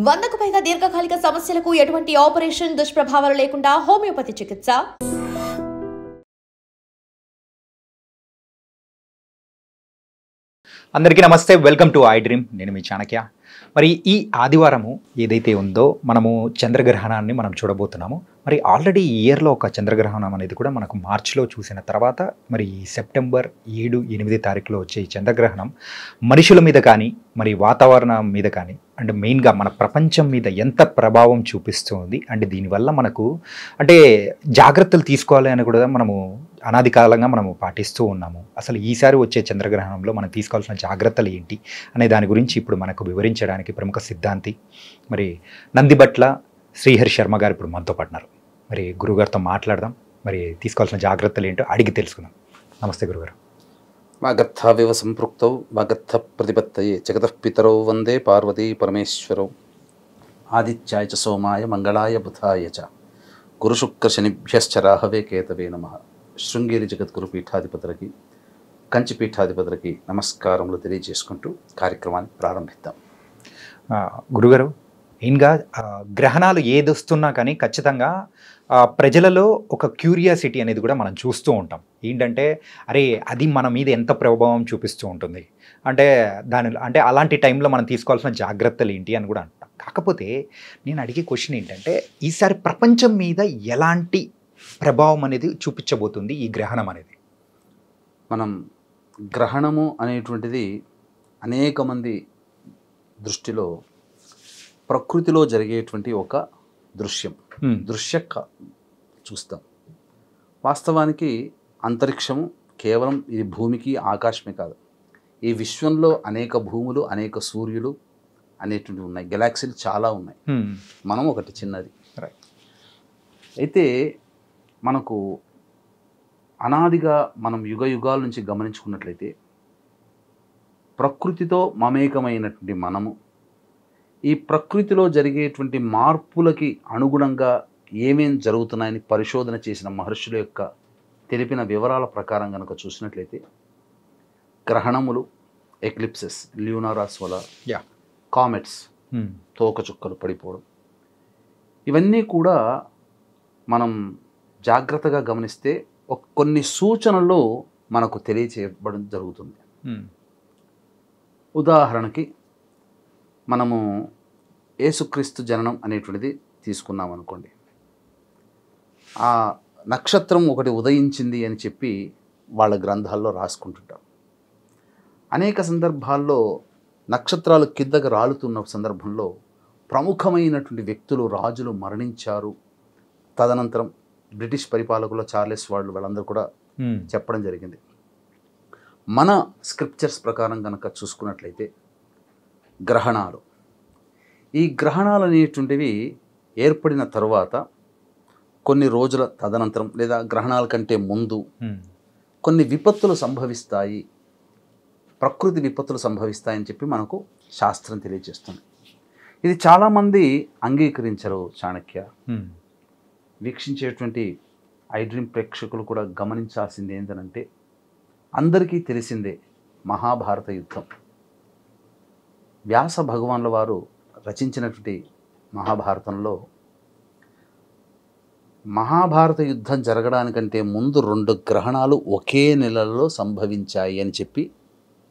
100కు పైగా దీర్ఘకాలిక సమస్యలకు ఎటువంటి ఆపరేషన్ దుష్ప్రభావాలు లేకుండా హోమియోపతి చికిత్స. అందరికీ నమస్తే, వెల్కమ్ టు ఐ డ్రీమ్. నేను మీ చాణక్య. మరి ఈ ఆదివారము ఏదైతే ఉందో మనము చంద్రగ్రహణాన్ని మనం చూడబోతున్నాము. మరి ఆల్రెడీ ఈ ఇయర్లో ఒక చంద్రగ్రహణం అనేది కూడా మనకు మార్చిలో చూసిన తర్వాత మరి సెప్టెంబర్ 7, 8 తారీఖులో వచ్చే ఈ చంద్రగ్రహణం మనుషుల మీద కానీ మరి వాతావరణం మీద కానీ అంటే మెయిన్గా మన ప్రపంచం మీద ఎంత ప్రభావం చూపిస్తుంది అంటే దీనివల్ల మనకు అంటే జాగ్రత్తలు తీసుకోవాలి అని కూడా మనము అనాది కాలంగా మనము పాటిస్తూ ఉన్నాము. అసలు ఈసారి వచ్చే చంద్రగ్రహణంలో మనం తీసుకోవాల్సిన జాగ్రత్తలు ఏంటి అనే దాని గురించి ఇప్పుడు మనకు వివరించడానికి ప్రముఖ సిద్ధాంతి మరి నందిబట్ల శ్రీహరి శర్మ గారు ఇప్పుడు మనతో పడినారు. మరి గురుగారితో మాట్లాడదాం, మరి తీసుకోవాల్సిన జాగ్రత్తలు ఏంటో అడిగి తెలుసుకుందాం. నమస్తే గురుగారు. వాగర్థావివ సంపృక్తౌ వాగర్థ ప్రతిపత్తయే జగతః పితరౌ వందే పార్వతీ పరమేశ్వరౌ ఆదిత్యాయ చ సోమాయ మంగళాయ బుధాయ చ గురుశుక్ర శనిభ్యశ్చ రాహవే కేతవే నమః. శృంగేరి జగద్గురు పీఠాధిపతులకి కంచి పీఠాధిపతులకి నమస్కారములు తెలియజేసుకుంటూ కార్యక్రమాన్ని ప్రారంభిద్దాం. గురుగారు, మెయిన్గా గ్రహణాలు ఏదొస్తున్నా కానీ ఖచ్చితంగా ప్రజలలో ఒక క్యూరియాసిటీ అనేది కూడా మనం చూస్తూ ఉంటాం. ఏంటంటే అరే అది మన మీద ఎంత ప్రభావం చూపిస్తూ ఉంటుంది అంటే అంటే అలాంటి టైంలో మనం తీసుకోవాల్సిన జాగ్రత్తలు ఏంటి అని కూడా అంటాం. కాకపోతే నేను అడిగే క్వశ్చన్ ఏంటంటే ఈసారి ప్రపంచం మీద ఎలాంటి ప్రభావం అనేది చూపించబోతుంది ఈ గ్రహణం అనేది? మనం గ్రహణము అనేటువంటిది అనేక మంది దృష్టిలో ప్రకృతిలో జరిగేటువంటి ఒక దృశ్య చూస్తాం. వాస్తవానికి అంతరిక్షము కేవలం ఇది భూమికి ఆకాశమే కాదు, ఈ విశ్వంలో అనేక భూములు, అనేక సూర్యులు అనేటువంటివి ఉన్నాయి, గెలాక్సీలు చాలా ఉన్నాయి, మనం ఒకటి చిన్నది. అయితే మనకు అనాదిగా మనం యుగ యుగాల నుంచి గమనించుకున్నట్లయితే ప్రకృతితో మమేకమైనటువంటి మనము ఈ ప్రకృతిలో జరిగేటువంటి మార్పులకి అనుగుణంగా ఏమేం జరుగుతున్నాయని పరిశోధన చేసిన మహర్షుల యొక్క తెలిపిన వివరాల ప్రకారం కనుక చూసినట్లయితే గ్రహణములు, ఎక్లిప్సెస్, ల్యూనారాస్ వల్ల కామెట్స్, తోకచుక్కలు పడిపోవడం, ఇవన్నీ కూడా మనం జాగ్రత్తగా గమనిస్తే కొన్ని సూచనలు మనకు తెలియచేయబడం జరుగుతుంది. ఉదాహరణకి మనము యేసుక్రీస్తు జననం అనేటువంటిది తీసుకున్నాం అనుకోండి. ఆ నక్షత్రం ఒకటి ఉదయించింది అని చెప్పి వాళ్ళ గ్రంథాల్లో రాసుకుంటుంటారు. అనేక సందర్భాల్లో నక్షత్రాలు కిందకు రాలుతున్న సందర్భంలో ప్రముఖమైనటువంటి వ్యక్తులు, రాజులు మరణించారు. తదనంతరం బ్రిటిష్ పరిపాలకులు చార్లెస్ వాళ్ళందరూ కూడా చెప్పడం జరిగింది. మన స్క్రిప్చర్స్ ప్రకారం కనుక చూసుకున్నట్లయితే గ్రహణాలు, ఈ గ్రహణాలు అనేటువంటివి ఏర్పడిన తరువాత కొన్ని రోజుల తదనంతరం లేదా గ్రహణాల కంటే ముందు కొన్ని విపత్తులు సంభవిస్తాయి, ప్రకృతి విపత్తులు సంభవిస్తాయని చెప్పి మనకు శాస్త్రం తెలియజేస్తుంది. ఇది చాలామంది అంగీకరించరు. చాణక్య, వీక్షించేటువంటి ఐ డ్రీమ్ ప్రేక్షకులు కూడా గమనించాల్సింది ఏంటంటే అందరికీ తెలిసిందే మహాభారత యుద్ధం. వ్యాస భగవాన్ల వారు రచించినటువంటి మహాభారతంలో మహాభారత యుద్ధం జరగడానికంటే ముందు 2 గ్రహణాలు ఒకే నెలలో సంభవించాయి అని చెప్పి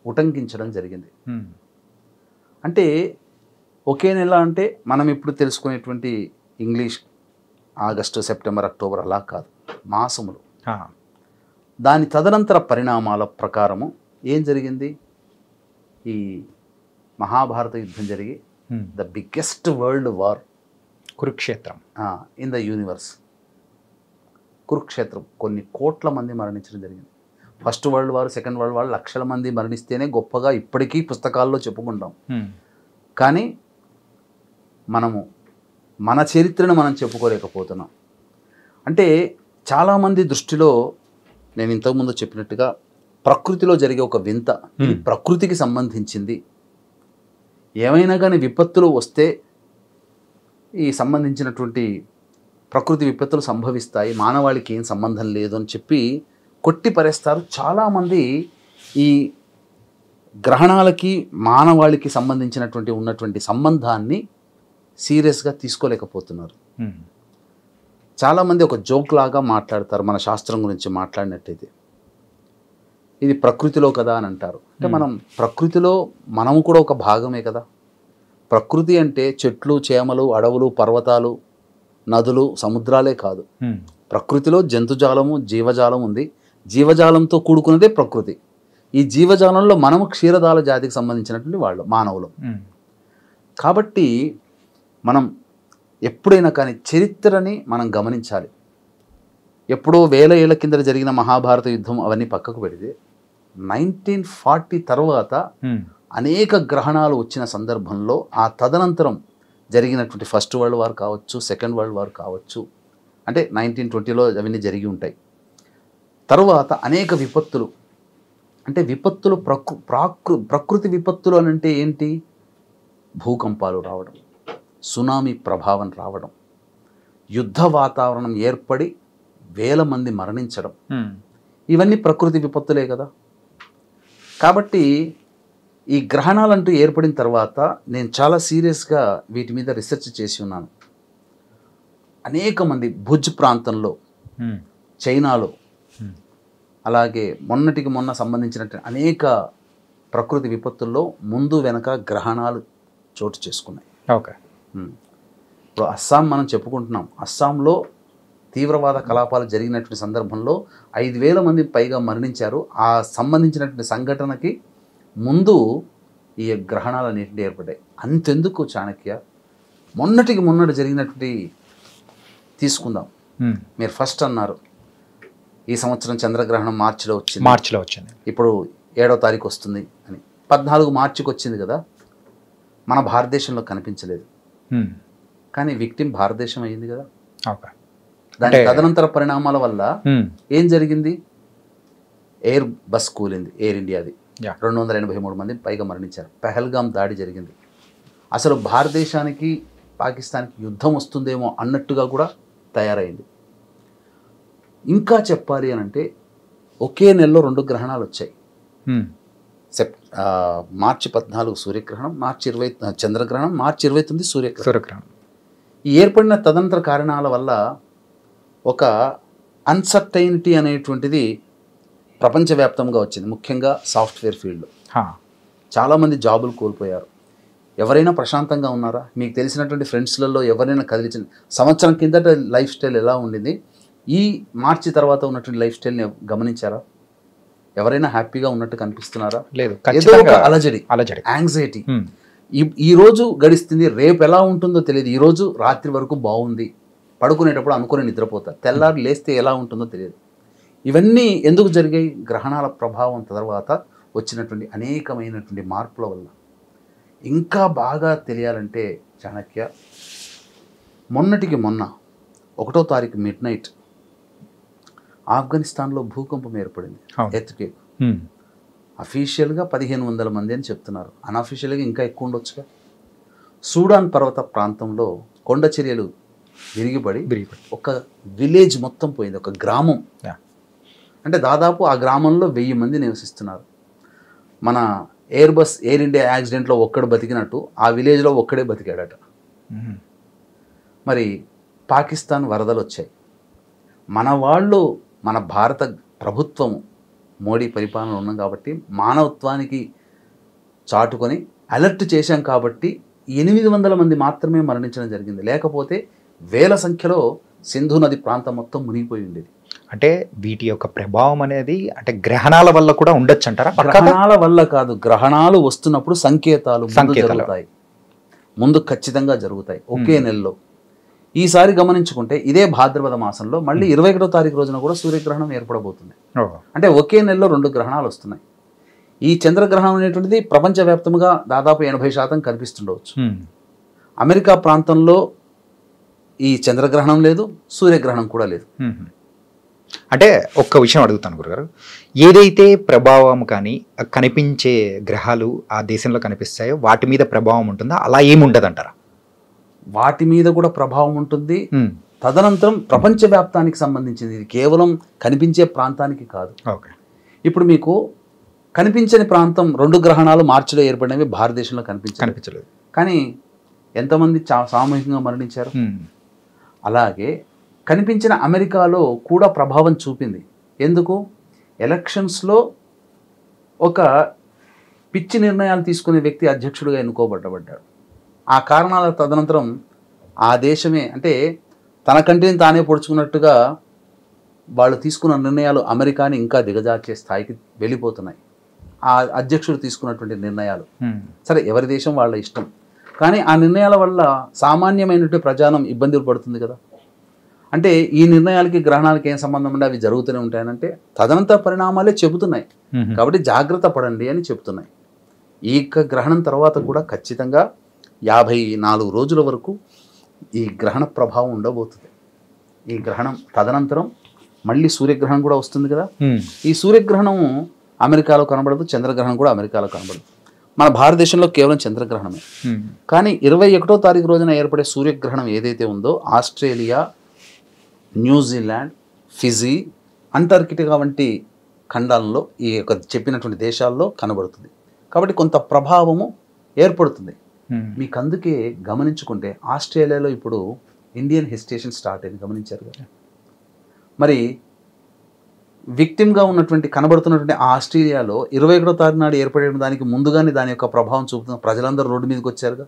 ఉటంకించడం జరిగింది. అంటే ఒకే నెల అంటే మనం ఇప్పుడు తెలుసుకునేటువంటి ఇంగ్లీష్ ఆగస్టు, సెప్టెంబర్, అక్టోబర్ అలా కాదు, మాసములు. దాని తదనంతర పరిణామాల ప్రకారము ఏం జరిగింది? ఈ మహాభారత యుద్ధం జరిగి the biggest world war Kurukshetra in the universe, Kurukshetra, కొన్ని కోట్ల మంది మరణించడం జరిగింది. First world war, second world war లక్షల మంది మరణిస్తేనే గొప్పగా ఇప్పటికీ పుస్తకాల్లో చెప్పుకుంటాం. కానీ మనము మన చరిత్రను మనం చెప్పుకోలేకపోతున్నాం. అంటే చాలామంది దృష్టిలో నేను ఇంతకుముందు చెప్పినట్టుగా ప్రకృతిలో జరిగే ఒక వింత, ఇది ప్రకృతికి సంబంధించింది, ఏమైనా కానీ విపత్తులు వస్తే ఈ సంబంధించినటువంటి ప్రకృతి విపత్తులు సంభవిస్తాయి, మానవాళికి ఏం సంబంధం లేదు అని చెప్పి కొట్టిపరేస్తారు. చాలామంది ఈ గ్రహణాలకి మానవాళికి సంబంధించినటువంటి ఉన్నటువంటి సంబంధాన్ని సీరియస్గా తీసుకోలేకపోతున్నారు. Hmm. చాలామంది ఒక జోక్ లాగా మాట్లాడతారు మన శాస్త్రం గురించి మాట్లాడినట్టయితే. ఇది ప్రకృతిలో కదా అని అంటారు. అంటే మనం ప్రకృతిలో మనము కూడా ఒక భాగమే కదా. ప్రకృతి అంటే చెట్లు, చేమలు, అడవులు, పర్వతాలు, నదులు, సముద్రాలే కాదు. Hmm. ప్రకృతిలో జంతుజాలము, జీవజాలం ఉంది. జీవజాలంతో కూడుకున్నదే ప్రకృతి. ఈ జీవజాలంలో మనము క్షీరదాల జాతికి సంబంధించినటువంటి వాళ్ళు మానవులు. Hmm. కాబట్టి మనం ఎప్పుడైనా కానీ చరిత్రని మనం గమనించాలి. ఎప్పుడో 1000 ఏళ్ల కింద జరిగిన మహాభారత యుద్ధం అవన్నీ పక్కకు పెడితే 1940 తర్వాత Hmm. అనేక గ్రహణాలు వచ్చిన సందర్భంలో ఆ తదనంతరం జరిగినటువంటి ఫస్ట్ వరల్డ్ వార్ కావచ్చు, సెకండ్ వరల్డ్ వార్ కావచ్చు, అంటే 1920లో అవన్నీ జరిగి ఉంటాయి. తర్వాత అనేక విపత్తులు, అంటే విపత్తులు ప్రకృతి విపత్తులు అని అంటే ఏంటి? భూకంపాలు రావడం, సునామీ ప్రభావం రావడం, యుద్ధ వాతావరణం ఏర్పడి 1000 మంది మరణించడం, Hmm. ఇవన్నీ ప్రకృతి విపత్తులే కదా. కాబట్టి ఈ గ్రహణాలంటూ ఏర్పడిన తర్వాత నేను చాలా సీరియస్గా వీటి మీద రీసెర్చ్ చేసి ఉన్నాను. అనేక మంది భుజ్ ప్రాంతంలో, Hmm. చైనాలో, Hmm. అలాగే మొన్నటికి మొన్న సంబంధించినటువంటి అనేక ప్రకృతి విపత్తుల్లో ముందు వెనక గ్రహణాలు చోటు చేసుకున్నాయి. Okay. ఇప్పుడు అస్సాం మనం చెప్పుకుంటున్నాం. అస్సాంలో తీవ్రవాద కలాపాలు జరిగినటువంటి సందర్భంలో 5000 మంది పైగా మరణించారు. ఆ సంబంధించినటువంటి సంఘటనకి ముందు ఈ గ్రహణాలు అనేటివి ఏర్పడ్డాయి. అంతెందుకు చాణక్య, మొన్నటికి మొన్నటి జరిగినటువంటి తీసుకుందాం. Hmm. మీరు ఫస్ట్ అన్నారు ఈ సంవత్సరం చంద్రగ్రహణం మార్చిలో వచ్చింది, మార్చిలో వచ్చింది, ఇప్పుడు 7వ తారీఖు వస్తుంది అని. 14 మార్చికి వచ్చింది కదా, మన భారతదేశంలో కనిపించలేదు. Hmm. కానీ విక్టిమ్ భారతదేశం అయ్యింది కదా. Okay. దాని తదనంతర పరిణామాల వల్ల Hmm. ఏం జరిగింది? ఎయిర్ బస్ కూలింది, ఎయిర్ ఇండియాది. Yeah. 283 మంది పైగా మరణించారు. పెహల్గాం దాడి జరిగింది. అసలు భారతదేశానికి పాకిస్తాన్కి యుద్ధం వస్తుందేమో అన్నట్టుగా కూడా తయారైంది. ఇంకా చెప్పాలి అని అంటే ఒకే నెలలో 2 గ్రహణాలు వచ్చాయి. Hmm. మార్చి 14 సూర్యగ్రహణం, మార్చి 20 చంద్రగ్రహణం, మార్చి 29 సూర్యగ్రహణం. సూర్యగ్రహణం. ఈ ఏర్పడిన తదనంతర కారణాల వల్ల ఒక అన్సర్టైనిటీ అనేటువంటిది ప్రపంచవ్యాప్తంగా వచ్చింది. ముఖ్యంగా సాఫ్ట్వేర్ ఫీల్డ్లో Huh. చాలామంది జాబులు కోల్పోయారు. ఎవరైనా ప్రశాంతంగా ఉన్నారా? మీకు తెలిసినటువంటి ఫ్రెండ్స్లలో ఎవరైనా కదిలించిన సంవత్సరం కిందట లైఫ్ స్టైల్ ఎలా ఉండింది, ఈ మార్చి తర్వాత ఉన్నటువంటి లైఫ్ స్టైల్ని గమనించారా? ఎవరైనా హ్యాపీగా ఉన్నట్టు కనిపిస్తున్నారా? లేదు, ఏదో ఒక అలజడి, అలజడి, యాంగ్జైటీ. Hmm. ఈ రోజు గడిస్తుంది, రేపు ఎలా ఉంటుందో తెలియదు. ఈరోజు రాత్రి వరకు బాగుంది, పడుకునేటప్పుడు అనుకుని నిద్రపోతారు, తెల్లారి లేస్తే ఎలా ఉంటుందో తెలియదు. ఇవన్నీ ఎందుకు జరిగాయి? గ్రహణాల ప్రభావం తర్వాత వచ్చినటువంటి అనేకమైనటువంటి మార్పుల వల్ల. ఇంకా బాగా తెలియాలంటే చాణక్య, మొన్నటికి మొన్న 1వ తారీఖు మిడ్ నైట్ ఆఫ్ఘనిస్తాన్లో భూకంపం ఏర్పడింది. అవును. ఎర్త్క్వేక్. Hmm. అఫీషియల్గా 1500 మంది అని చెప్తున్నారు, అన్అఫీషియల్గా ఇంకా ఎక్కువ ఉండొచ్చుగా. సూడాన్ పర్వత ప్రాంతంలో కొండ చర్యలు విరిగిపడి ఒక విలేజ్ మొత్తం పోయింది, ఒక గ్రామం. Yeah. అంటే దాదాపు ఆ గ్రామంలో 1000 మంది నివసిస్తున్నారు. మన ఎయిర్ ఇండియా యాక్సిడెంట్లో ఒక్కడు బతికినట్టు ఆ విలేజ్లో ఒక్కడే బతికాడట. Hmm. మరి పాకిస్తాన్ వరదలు వచ్చాయి. మన వాళ్ళు, మన భారత ప్రభుత్వము, మోడీ పరిపాలన ఉన్నాం కాబట్టి మానవత్వానికి చాటుకొని అలర్ట్ చేశాం కాబట్టి 800 మంది మాత్రమే మరణించడం జరిగింది. లేకపోతే 1000 సంఖ్యలో సింధు నది ప్రాంతం మొత్తం మునిగిపోయి ఉండేది. అంటే వీటి యొక్క ప్రభావం అనేది అంటే గ్రహణాల వల్ల కూడా ఉండొచ్చు అంటారా? గ్రహణాల వల్ల కాదు, గ్రహణాలు వస్తున్నప్పుడు సంకేతాలు జరుగుతాయి, ముందు ఖచ్చితంగా జరుగుతాయి ఒకే నెలలో. ఈసారి గమనించుకుంటే ఇదే భాద్రపద మాసంలో మళ్ళీ 21వ తారీఖు రోజున కూడా సూర్యగ్రహణం ఏర్పడబోతుంది. అంటే ఒకే నెలలో 2 గ్రహణాలు వస్తున్నాయి. ఈ చంద్రగ్రహణం అనేటువంటిది ప్రపంచవ్యాప్తంగా దాదాపు 80% కనిపిస్తుండవచ్చు. అమెరికా ప్రాంతంలో ఈ చంద్రగ్రహణం లేదు, సూర్యగ్రహణం కూడా లేదు. అంటే ఒక్క విషయం అడుగుతాను గురుగారు, ఏదైతే ప్రభావం కానీ కనిపించే గ్రహాలు ఆ దేశంలో కనిపిస్తాయో వాటి మీద ప్రభావం ఉంటుందా? అలా ఏమి ఉండదు అంటారా? వాటి మీద కూడా ప్రభావం ఉంటుంది. తదనంతరం ప్రపంచవ్యాప్తానికి సంబంధించింది, ఇది కేవలం కనిపించే ప్రాంతానికి కాదు. ఓకే. ఇప్పుడు మీకు కనిపించని ప్రాంతం 2 గ్రహణాలు మార్చిలో ఏర్పడినవి భారతదేశంలో కనిపించలేదు. కానీ ఎంతమంది సామూహికంగా మరణించారు. అలాగే కనిపించిన అమెరికాలో కూడా ప్రభావం చూపింది. ఎందుకు? ఎలక్షన్స్లో ఒక పిచ్చి నిర్ణయాలు తీసుకునే వ్యక్తి అధ్యక్షుడిగా ఎన్నుకోబడ్డాడు. ఆ కారణాల తదనంతరం ఆ దేశమే అంటే తన కంటిని తానే పొడుచుకున్నట్టుగా వాళ్ళు తీసుకున్న నిర్ణయాలు అమెరికాని ఇంకా దిగజార్చే స్థాయికి వెళ్ళిపోతున్నాయి. ఆ అధ్యక్షుడు తీసుకున్నటువంటి నిర్ణయాలు. సరే, ఎవరి దేశం వాళ్ళ ఇష్టం, కానీ ఆ నిర్ణయాల వల్ల సామాన్యమైనటువంటి ప్రజానం ఇబ్బందులు పడుతుంది కదా. అంటే ఈ నిర్ణయాలకి గ్రహణాలకి ఏం సంబంధం ఉంటే అవి జరుగుతూనే ఉంటాయనంటే తదనంతర పరిణామాలే చెబుతున్నాయి. కాబట్టి జాగ్రత్త పడండి అని చెప్తున్నాయి. ఈ గ్రహణం తర్వాత కూడా ఖచ్చితంగా 54 రోజుల వరకు ఈ గ్రహణ ప్రభావం ఉండబోతుంది. ఈ గ్రహణం తదనంతరం మళ్ళీ సూర్యగ్రహణం కూడా వస్తుంది కదా. ఈ సూర్యగ్రహణం అమెరికాలో కనబడదు, చంద్రగ్రహణం కూడా అమెరికాలో కనబడదు. మన భారతదేశంలో కేవలం చంద్రగ్రహణమే. కానీ 21వ తారీఖు రోజున ఏర్పడే సూర్యగ్రహణం ఏదైతే ఉందో ఆస్ట్రేలియా, న్యూజిలాండ్, ఫిజీ, అంటార్కిటికా వంటి ఖండాలలో ఈ యొక్క చెప్పినటువంటి దేశాల్లో కనబడుతుంది. కాబట్టి కొంత ప్రభావము ఏర్పడుతుంది. మీకు అందుకే గమనించుకుంటే ఆస్ట్రేలియాలో ఇప్పుడు ఇండియన్ హెసిటేషన్ స్టార్ట్ అయింది, గమనించారు కదా. మరి విక్టిమ్గా ఉన్నటువంటి కనబడుతున్నటువంటి ఆస్ట్రేలియాలో 21వ తారీఖు నాడు ఏర్పడే దానికి ముందుగానే దాని యొక్క ప్రభావం చూపుతున్న ప్రజలందరూ రోడ్డు మీదకి వచ్చారుగా.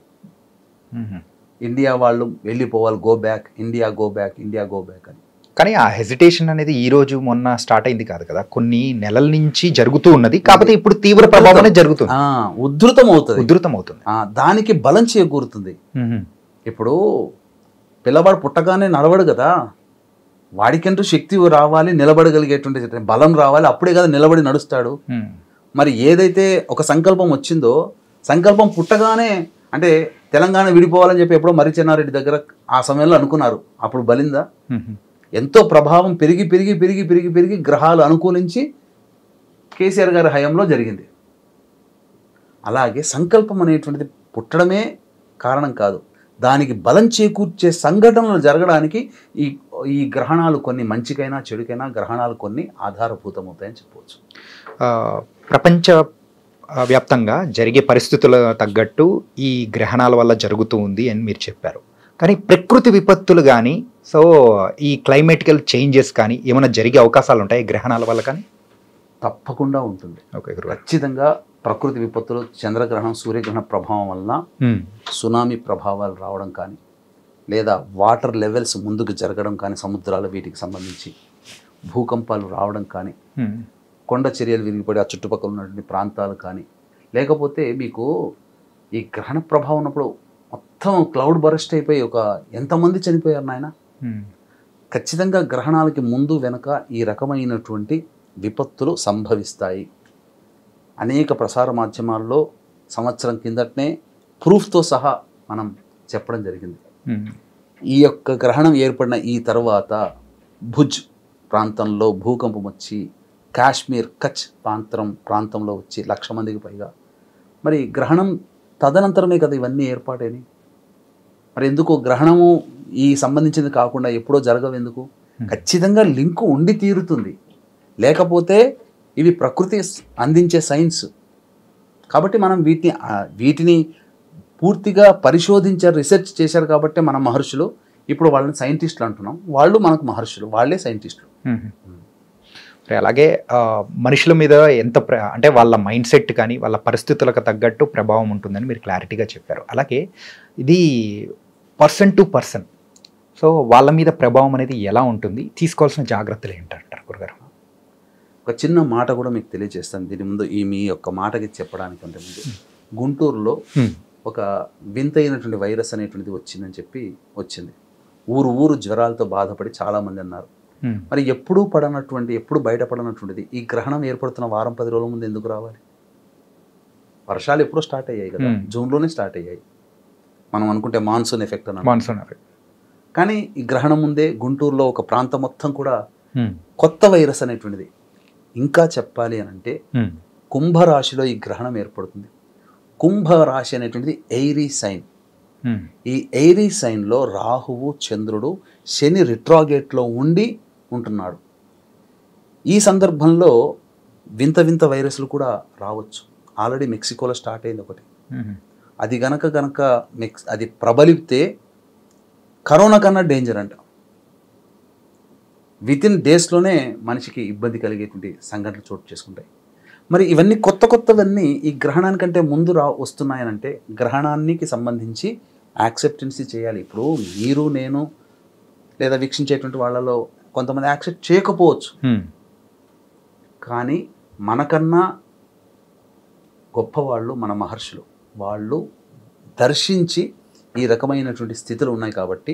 ఇండియా వాళ్ళు వెళ్ళిపోవాలి, go back India, go back India, go back అని. కానీ ఆ హెసిటేషన్ అనేది ఈ రోజు మొన్న స్టార్ట్ అయింది కాదు కదా, కొన్ని నెలల నుంచి జరుగుతూ ఉన్నది. కాకపోతే ఇప్పుడు తీవ్ర ప్రభావం జరుగుతుంది, ఉధృతం అవుతుంది. దానికి బలం చేకూరుతుంది. ఇప్పుడు పిల్లవాడు పుట్టగానే నడవడు కదా, వాడికంటూ శక్తి రావాలి, నిలబడగలిగేటువంటి బలం రావాలి, అప్పుడే కదా నిలబడి నడుస్తాడు. మరి ఏదైతే ఒక సంకల్పం వచ్చిందో, సంకల్పం పుట్టగానే అంటే తెలంగాణ విడిపోవాలని చెప్పి ఎప్పుడో మరి చెన్నారెడ్డి దగ్గర ఆ సమయంలో అనుకున్నారు, అప్పుడు బలిందా? ఎంతో ప్రభావం పెరిగి పెరిగి పెరిగి పెరిగి పెరిగి గ్రహాలు అనుకూలించి కేసీఆర్ గారి హయాంలో జరిగింది. అలాగే సంకల్పం అనేటువంటిది పుట్టడమే కారణం కాదు, దానికి బలం చేకూర్చే సంఘటనలు జరగడానికి ఈ గ్రహణాలు కొన్ని మంచికైనా చెడుకైనా గ్రహణాలు కొన్ని ఆధారభూతమవుతాయని చెప్పవచ్చు. ప్రపంచ వ్యాప్తంగా జరిగే పరిస్థితుల తగ్గట్టు ఈ గ్రహణాల వల్ల జరుగుతూ ఉంది అని మీరు చెప్పారు. కానీ ప్రకృతి విపత్తులు కానీ, సో ఈ క్లైమేటికల్ చేంజెస్ కానీ ఏమైనా జరిగే అవకాశాలు ఉంటాయి గ్రహణాల వల్ల? కానీ తప్పకుండా ఉంటుంది. ఖచ్చితంగా ప్రకృతి విపత్తులు, చంద్రగ్రహణం, సూర్యగ్రహణ ప్రభావం వలన సునామీ ప్రభావాలు రావడం కానీ, లేదా వాటర్ లెవెల్స్ ముందుకు జరగడం కానీ, సముద్రాలు వీటికి సంబంధించి భూకంపాలు రావడం కానీ, కొండ చర్యలు విరిగిపడి ఆ చుట్టుపక్కల ఉన్నటువంటి ప్రాంతాలు కానీ, లేకపోతే మీకు ఈ గ్రహణ ప్రభావం ఉన్నప్పుడు మొత్తం క్లౌడ్ బరస్ట్ అయిపోయి ఎంతమంది చనిపోయారు నాయన. ఖచ్చితంగా గ్రహణాలకి ముందు వెనక ఈ రకమైనటువంటి విపత్తులు సంభవిస్తాయి. అనేక ప్రసార మాధ్యమాల్లో సంవత్సరం కిందటనే ప్రూఫ్తో సహా మనం చెప్పడం జరిగింది. ఈ యొక్క గ్రహణం ఏర్పడిన ఈ తర్వాత భుజ్ ప్రాంతంలో భూకంపం వచ్చి కాశ్మీర్, కచ్ ప్రాంతంలో వచ్చి 1,00,000 మందికి పైగా. మరి గ్రహణం తదనంతరమే కదా ఇవన్నీ ఏర్పాటైనవి. మరి ఎందుకు గ్రహణము ఈ సంబంధించింది కాకుండా ఎప్పుడో జరగవు ఎందుకు? ఖచ్చితంగా లింకు ఉండి తీరుతుంది, లేకపోతే ఇవి ప్రకృతి అందించే సైన్స్. కాబట్టి మనం వీటిని పూర్తిగా పరిశోధించారు, రీసెర్చ్ చేశారు. కాబట్టి మన మహర్షులు, ఇప్పుడు వాళ్ళని సైంటిస్టులు అంటున్నాం, వాళ్ళు మనకు మహర్షులు, వాళ్ళే సైంటిస్టులు. అలాగే మనుషుల మీద ఎంత అంటే వాళ్ళ మైండ్ సెట్ కానీ వాళ్ళ పరిస్థితులకు తగ్గట్టు ప్రభావం ఉంటుందని మీరు క్లారిటీగా చెప్పారు. అలాగే ఇది పర్సన్ టు పర్సన్, సో వాళ్ళ మీద ప్రభావం అనేది ఎలా ఉంటుంది, తీసుకోవాల్సిన జాగ్రత్తలు ఏంటంటారు గురుగారు? ఒక చిన్న మాట కూడా మీకు తెలియజేస్తాను దీని ముందు. మీ యొక్క మాటకి చెప్పడానికి అంటే ముందు, గుంటూరులో ఒక వింతైనటువంటి వైరస్ అనేటువంటిది వచ్చింది. ఊరు జ్వరాలతో బాధపడి చాలామంది అన్నారు. మరి ఎప్పుడు బయటపడనటువంటిది ఈ గ్రహణం ఏర్పడుతున్న వారం 10 రోజుల ముందు ఎందుకు రావాలి? వర్షాలు ఎప్పుడో స్టార్ట్ అయ్యాయి కదా, జూన్లోనే స్టార్ట్ అయ్యాయి. మనం అనుకుంటే మాన్సూన్ ఎఫెక్ట్ అన్న, కానీ ఈ గ్రహణం ముందే గుంటూరులో ఒక ప్రాంతం మొత్తం కూడా కొత్త వైరస్ అనేటువంటిది. ఇంకా చెప్పాలి అని అంటే కుంభరాశిలో ఈ గ్రహణం ఏర్పడుతుంది. కుంభరాశి అనేటువంటిది ఎయిరీ సైన్. ఈ ఎయిరీ సైన్లో రాహువు, చంద్రుడు, శని రిట్రాగేట్లో ఉంటున్నాడు. ఈ సందర్భంలో వింత వైరస్లు కూడా రావచ్చు. ఆల్రెడీ మెక్సికోలో స్టార్ట్ అయింది ఒకటి. అది గనక అది ప్రబలితే కరోనా కన్నా డేంజర్ అంట. వితిన్ డేస్లోనే మనిషికి ఇబ్బంది కలిగేటువంటి సంఘటనలు చోటు చేసుకుంటాయి. మరి ఇవన్నీ కొత్తవన్నీ ఈ గ్రహణానికంటే ముందు వస్తున్నాయనంటే గ్రహణానికి సంబంధించి యాక్సెప్టెన్సీ చేయాలి. ఇప్పుడు మీరు నేను లేదా వీక్షించేటువంటి వాళ్ళలో కొంతమంది యాక్సెప్ట్ చేయకపోవచ్చు, కానీ మనకన్నా గొప్పవాళ్ళు మన మహర్షులు, వాళ్ళు దర్శించి ఈ రకమైనటువంటి స్థితులు ఉన్నాయి. కాబట్టి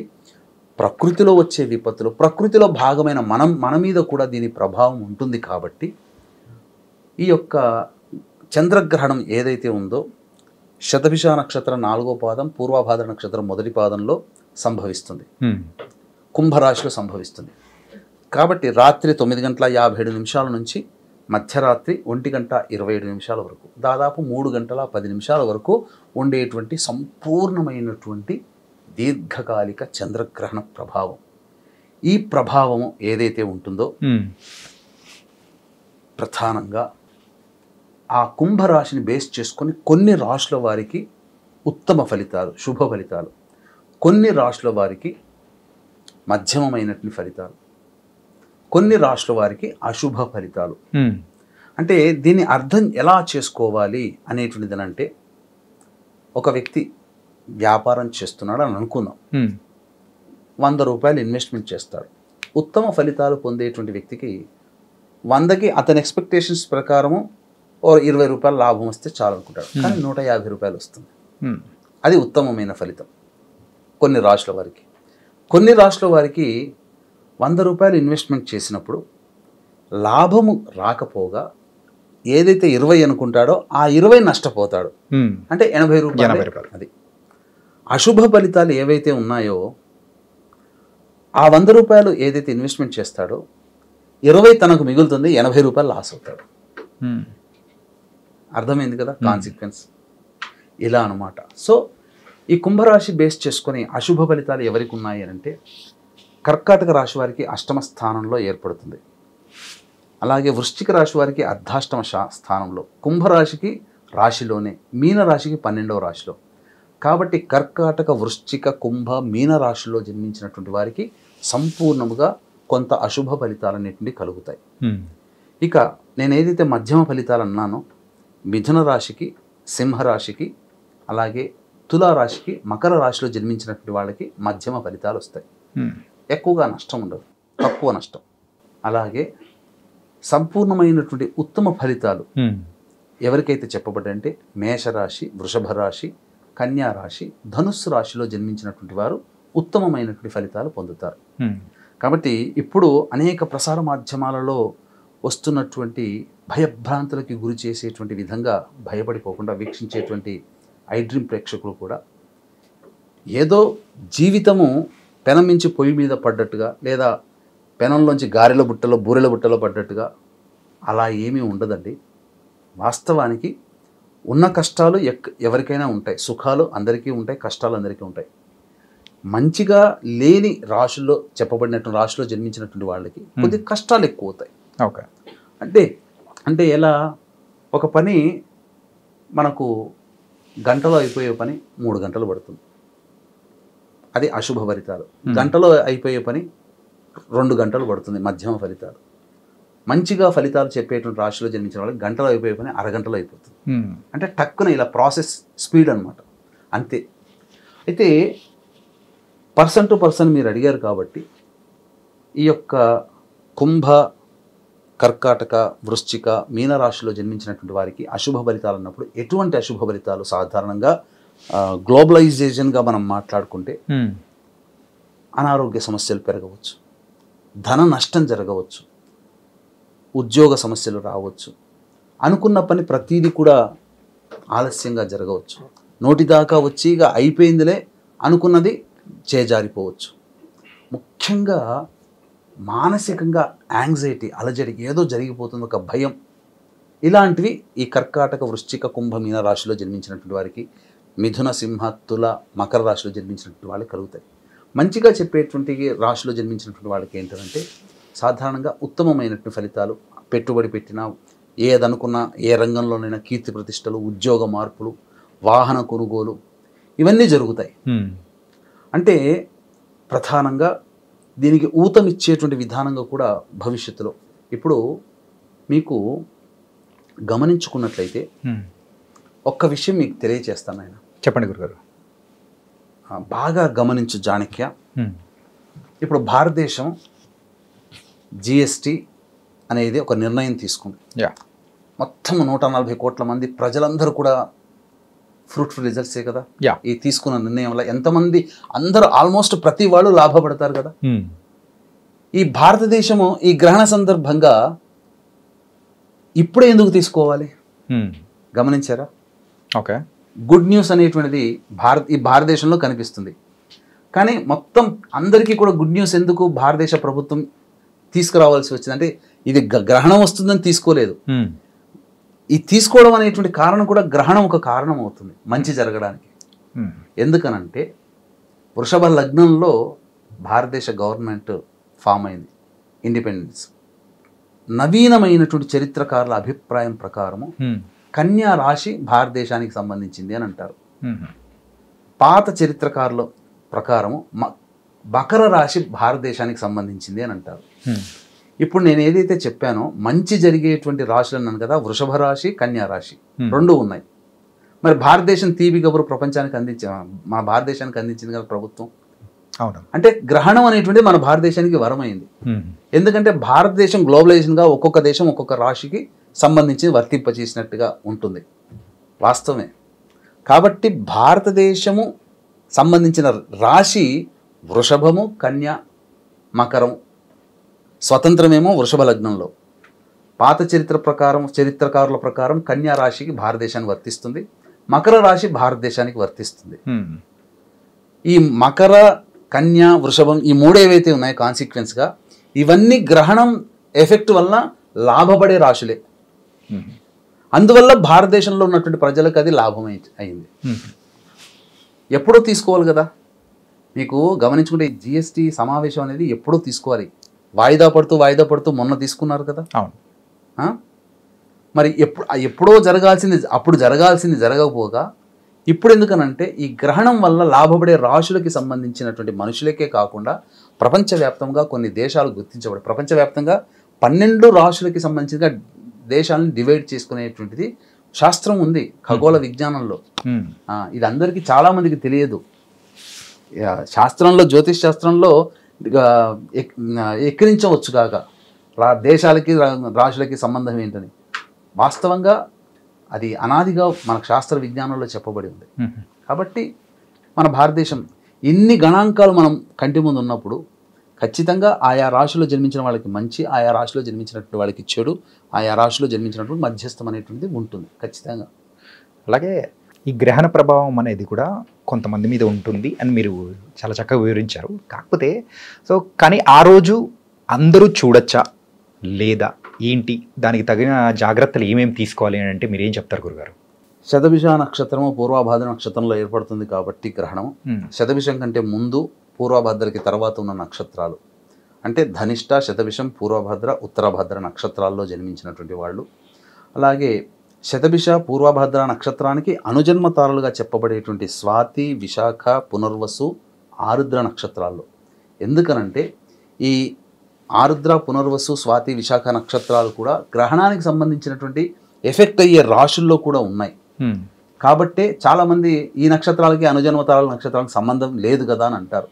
ప్రకృతిలో వచ్చే విపత్తులు, ప్రకృతిలో భాగమైన మన మీద కూడా దీని ప్రభావం ఉంటుంది. కాబట్టి ఈ యొక్క చంద్రగ్రహణం ఏదైతే ఉందో శతభిష నక్షత్రం 4వ పాదం, పూర్వభాద్ర నక్షత్రం 1వ పాదంలో సంభవిస్తుంది, కుంభరాశిలో సంభవిస్తుంది. కాబట్టి రాత్రి 9:57 నుంచి మధ్యరాత్రి 1:27 వరకు, దాదాపు 3:10 వరకు ఉండేటువంటి సంపూర్ణమైనటువంటి దీర్ఘకాలిక చంద్రగ్రహణ ప్రభావం. ఈ ప్రభావం ఏదైతే ఉంటుందో ప్రధానంగా ఆ కుంభరాశిని బేస్ చేసుకొని కొన్ని రాశుల వారికి ఉత్తమ ఫలితాలు, శుభ ఫలితాలు, కొన్ని రాశుల వారికి మధ్యమమైనటువంటి ఫలితాలు, కొన్ని రాశుల వారికి అశుభ ఫలితాలు. అంటే దీన్ని అర్థం ఎలా చేసుకోవాలి అనేటువంటిది అంటే, ఒక వ్యక్తి వ్యాపారం చేస్తున్నాడు అని అనుకుందాం, 100 రూపాయలు ఇన్వెస్ట్మెంట్ చేస్తాడు. ఉత్తమ ఫలితాలు పొందేటువంటి వ్యక్తికి 100కి అతని ఎక్స్పెక్టేషన్స్ ప్రకారము 20 రూపాయల లాభం వస్తే చాలు అనుకుంటాడు, కానీ 150 రూపాయలు వస్తుంది. అది ఉత్తమమైన ఫలితం కొన్ని రాశుల వారికి. కొన్ని రాశుల వారికి 100 రూపాయలు ఇన్వెస్ట్మెంట్ చేసినప్పుడు లాభము రాకపోగా ఏదైతే 20 అనుకుంటాడో ఆ 20 నష్టపోతాడు, అంటే 80 రూపాయలు. అది అశుభ ఫలితాలు ఏవైతే ఉన్నాయో ఆ 100 రూపాయలు ఏదైతే ఇన్వెస్ట్మెంట్ చేస్తాడో 20 తనకు మిగులుతుంది, 80 రూపాయలు లాస్ అవుతాడు. అర్థమైంది కదా కాన్సిక్వెన్స్? ఇలా అనమాట. సో ఈ కుంభరాశి బేస్ చేసుకొని అశుభ ఫలితాలు ఎవరికి ఉన్నాయి అంటే, కర్కాటక రాశి వారికి అష్టమ స్థానంలో ఏర్పడుతుంది. అలాగే వృశ్చిక రాశి వారికి అర్ధాష్టమ స్థానంలో, కుంభరాశికి రాశిలోనే, మీన రాశికి 12వ రాశిలో. కాబట్టి కర్కాటక, వృశ్చిక, కుంభ, మీన రాశిలో జన్మించినటువంటి వారికి సంపూర్ణముగా కొంత అశుభ ఫలితాలన్నింటినీ కలుగుతాయి. ఇక నేను ఏదైతే మధ్యమ ఫలితాలు అన్నానో, మిథున రాశికి, సింహరాశికి, అలాగే తులారాశికి, మకర రాశిలో జన్మించినటువంటి వాళ్ళకి మధ్యమ ఫలితాలు వస్తాయి. ఎక్కువగా నష్టం ఉండదు, తక్కువ నష్టం. అలాగే సంపూర్ణమైనటువంటి ఉత్తమ ఫలితాలు ఎవరికైతే చెప్పబడ్డంటే మేషరాశి, వృషభ రాశి, కన్యా రాశి, ధనుస్సు రాశిలో జన్మించినటువంటి వారు ఉత్తమమైనటువంటి ఫలితాలు పొందుతారు. కాబట్టి ఇప్పుడు అనేక ప్రసార మాధ్యమాలలో వస్తున్నటువంటి భయభ్రాంతులకి గురి చేసేటువంటి విధంగా భయపడిపోకుండా వీక్షించేటువంటి ఐడ్రీమ్ ప్రేక్షకులు కూడా ఏదో జీవితము పెనం మించి పొయ్యి మీద పడ్డట్టుగా, లేదా పెనంలోంచి గారెల బుట్టలో, బూరెల బుట్టలో పడ్డట్టుగా అలా ఏమీ ఉండదండి. వాస్తవానికి ఉన్న కష్టాలు ఎవరికైనా ఉంటాయి, సుఖాలు అందరికీ ఉంటాయి, కష్టాలు అందరికీ ఉంటాయి. మంచిగా లేని రాశుల్లో చెప్పబడినటువంటి రాశిలో జన్మించినటువంటి వాళ్ళకి కొద్ది కష్టాలు ఎక్కువ అవుతాయి. ఓకే, అంటే ఎలా, ఒక పని మనకు గంటలో అయిపోయే పని 3 గంటలు పడుతుంది, అది అశుభ ఫలితాలు. గంటలో అయిపోయే పని 2 గంటలు పడుతుంది, మధ్యమ ఫలితాలు. మంచిగా ఫలితాలు చెప్పేటువంటి రాశిలో జన్మించిన వాళ్ళకి గంటలో అయిపోయే పని అరగంటలో అయిపోతుంది. అంటే టక్కున ఇలా ప్రాసెస్ స్పీడ్ అనమాట, అంతే. అయితే పర్సన్ టు పర్సన్ మీరు అడిగారు కాబట్టి, ఈ యొక్క కుంభ, కర్కాటక, వృశ్చిక, మీన రాశిలో జన్మించినటువంటి వారికి అశుభ ఫలితాలు అన్నప్పుడు ఎటువంటి అశుభ ఫలితాలు? సాధారణంగా గ్లోబలైజేషన్గా మనం మాట్లాడుకుంటే అనారోగ్య సమస్యలు పెరగవచ్చు, ధన నష్టం జరగవచ్చు, ఉద్యోగ సమస్యలు రావచ్చు, అనుకున్న పని ప్రతీది కూడా ఆలస్యంగా జరగవచ్చు, నోటిదాకా వచ్చి ఇక అయిపోయిందిలే అనుకున్నది చేజారిపోవచ్చు. ముఖ్యంగా మానసికంగా యాంగ్జైటీ, అలజడి, ఏదో జరిగిపోతుంది, ఒక భయం, ఇలాంటివి ఈ కర్కాటక, వృశ్చిక, కుంభ, మీన రాశిలో జన్మించినటువంటి వారికి, మిథున, సింహ, తుల, మకర రాశిలో జన్మించినటువంటి వాళ్ళకి కలుగుతాయి. మంచిగా చెప్పేటువంటి రాశిలో జన్మించినటువంటి వాళ్ళకి ఏంటంటే సాధారణంగా ఉత్తమమైనటువంటి ఫలితాలు, పెట్టుబడి పెట్టినా, ఏదనుకున్నా, ఏ రంగంలోనైనా కీర్తి ప్రతిష్టలు, ఉద్యోగ మార్పులు, వాహన కొనుగోలు ఇవన్నీ జరుగుతాయి. అంటే ప్రధానంగా దీనికి ఊతమిచ్చేటువంటి విధానంగా కూడా భవిష్యత్తులో ఇప్పుడు మీకు గమనించుకున్నట్లయితే ఒక్క విషయం మీకు తెలియచేస్తాను ఆయన. చెప్పండి గురుగారు. బాగా గమనించు చాణక్య. ఇప్పుడు భారతదేశం జిఎస్టి అనేది ఒక నిర్ణయం తీసుకుంది. మొత్తం 140 కోట్ల మంది ప్రజలందరూ కూడా ఫ్రూట్ఫుల్ రిజల్ట్సే కదా ఈ తీసుకున్న నిర్ణయం వల్ల. ఎంతమంది అందరూ ఆల్మోస్ట్ ప్రతి వాళ్ళు లాభపడతారు కదా. ఈ భారతదేశము ఈ గ్రహణ సందర్భంగా ఇప్పుడే ఎందుకు తీసుకోవాలి గమనించారా? ఓకే, గుడ్ న్యూస్ అనేటువంటిది ఈ భారతదేశంలో కనిపిస్తుంది. కానీ మొత్తం అందరికీ కూడా గుడ్ న్యూస్ ఎందుకు భారతదేశ ప్రభుత్వం తీసుకురావాల్సి వచ్చింది అంటే ఇది గ్రహణం వస్తుందని తీసుకోలేదు. ఈ తీసుకోవడం అనేటువంటి కారణం కూడా గ్రహణం ఒక కారణం అవుతుంది మంచి జరగడానికి. ఎందుకనంటే వృషభ లగ్నంలో భారతదేశ గవర్నమెంట్ ఫామ్ అయింది, ఇండిపెండెన్స్. నవీనమైనటువంటి చరిత్రకారుల అభిప్రాయం ప్రకారము కన్యా రాశి భారతదేశానికి సంబంధించింది అని అంటారు. పాత చరిత్రకారుల ప్రకారము మకర రాశి భారతదేశానికి సంబంధించింది అని అంటారు. ఇప్పుడు నేను ఏదైతే చెప్పానో మంచి జరిగేటువంటి రాశులు అన్నాను కదా, వృషభ రాశి కన్యా రాశి రెండు ఉన్నాయి. మరి భారతదేశం తీపి కబురు ప్రపంచానికి మన భారతదేశానికి అందించింది కదా ప్రభుత్వం. అవును, అంటే గ్రహణం అనేటువంటి మన భారతదేశానికి వరమైంది. ఎందుకంటే భారతదేశం గ్లోబలైజేషన్గా ఒక్కొక్క దేశం ఒక్కొక్క రాశికి సంబంధించి వర్తింపచేసినట్టుగా ఉంటుంది, వాస్తవమే. కాబట్టి భారతదేశము సంబంధించిన రాశి వృషభము, కన్య, మకరం. స్వతంత్రమేమో వృషభ లగ్నంలో. పాత చరిత్రకారుల ప్రకారం కన్యా రాశికి భారతదేశానికి వర్తిస్తుంది, మకర రాశి భారతదేశానికి వర్తిస్తుంది. ఈ మకర, కన్య, వృషభం ఈ మూడు ఏవైతే ఉన్నాయో కాన్సిక్వెన్స్గా ఇవన్నీ గ్రహణం ఎఫెక్ట్ వల్ల లాభపడే రాశులే. అందువల్ల భారతదేశంలో ఉన్నటువంటి ప్రజలకు అది లాభం అయింది. ఎప్పుడో తీసుకోవాలి కదా. మీకు గమనించుకుంటే జిఎస్టి సమావేశం అనేది ఎప్పుడో తీసుకోవాలి. వాయిదా పడుతూ మొన్న తీసుకున్నారు కదా. మరి ఎప్పుడో అప్పుడు జరగాల్సింది జరగకపోగా ఇప్పుడు ఎందుకనంటే ఈ గ్రహణం వల్ల లాభపడే రాశులకి సంబంధించినటువంటి మనుషులకే కాకుండా ప్రపంచవ్యాప్తంగా కొన్ని దేశాలు గుర్తించబడి ప్రపంచవ్యాప్తంగా 12 రాశులకి సంబంధించిన దేశాలను డివైడ్ చేసుకునేటువంటిది శాస్త్రం ఉంది ఖగోళ విజ్ఞానంలో. ఇది అందరికీ చాలామందికి తెలియదు. శాస్త్రంలో, జ్యోతిష్ శాస్త్రంలో ఎక్కిరించవచ్చు కాక దేశాలకి రాశులకి సంబంధం ఏంటని. వాస్తవంగా అది అనాదిగా మనకు శాస్త్ర విజ్ఞానంలో చెప్పబడి ఉంది. కాబట్టి మన భారతదేశం ఇన్ని గణాంకాలు మనం కంటి ముందు ఉన్నప్పుడు ఖచ్చితంగా ఆయా రాశిలో జన్మించిన వాళ్ళకి మంచి, ఆయా రాశిలో జన్మించినటువంటి వాళ్ళకి చెడు, ఆయా రాశిలో జన్మించినటువంటి మధ్యస్థం అనేటువంటిది ఉంటుంది ఖచ్చితంగా. అలాగే ఈ గ్రహణ ప్రభావం అనేది కూడా కొంతమంది మీద ఉంటుంది అని మీరు చాలా చక్కగా వివరించారు. కాకపోతే కానీ ఆ రోజు అందరూ చూడొచ్చా లేదా ఏంటి, దానికి తగిన జాగ్రత్తలు ఏమేమి తీసుకోవాలి అని అంటే మీరు ఏం చెప్తారు గురుగారు? శతభిష నక్షత్రము పూర్వభాద్ర నక్షత్రంలో ఏర్పడుతుంది కాబట్టి గ్రహణం. శతభిషం కంటే ముందు, పూర్వభద్రకి తర్వాత ఉన్న నక్షత్రాలు అంటే ధనిష్ట, శతభిషం, పూర్వభద్ర, ఉత్తరభద్ర నక్షత్రాల్లో జన్మించినటువంటి వాళ్ళు. అలాగే శతభిష, పూర్వభద్ర నక్షత్రానికి అనుజన్మ తారలుగా చెప్పబడేటువంటి స్వాతి, విశాఖ, పునర్వసు, ఆరుద్ర నక్షత్రాల్లో. ఎందుకనంటే ఈ ఆరుద్ర, పునర్వసు, స్వాతి, విశాఖ నక్షత్రాలు కూడా గ్రహణానికి సంబంధించినటువంటి ఎఫెక్ట్ అయ్యే రాశుల్లో కూడా ఉన్నాయి. కాబట్టే చాలామంది ఈ నక్షత్రాలకి అనుజన్మ తారల నక్షత్రాలకు సంబంధం లేదు కదా అని అంటారు.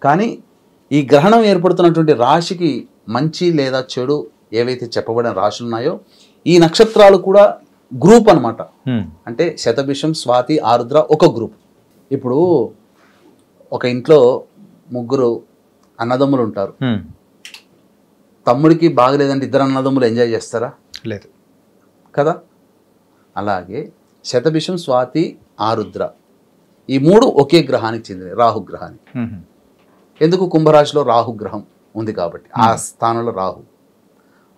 కానీ ఈ గ్రహణం ఏర్పడుతున్నటువంటి రాశికి మంచి లేదా చెడు ఏవైతే చెప్పబడిన రాశులు ఉన్నాయో ఈ నక్షత్రాలు కూడా గ్రూప్ అన్నమాట. అంటే శతభిషం, స్వాతి, ఆరుద్ర ఒక గ్రూప్. ఇప్పుడు ఒక ఇంట్లో 3 అన్నదమ్ములు ఉంటారు. తమ్ముడికి బాగలేదంటే 2 అన్నదమ్ములు ఎంజాయ్ చేస్తారా? లేదు కదా. అలాగే శతభిషం, స్వాతి, ఆరుద్ర ఈ 3 ఒకే గ్రహానికి చెందినవి, రాహుగ్రహానికి. ఎందుకు? కుంభరాశిలో రాహుగ్రహం ఉంది కాబట్టి ఆ స్థానంలో రాహు.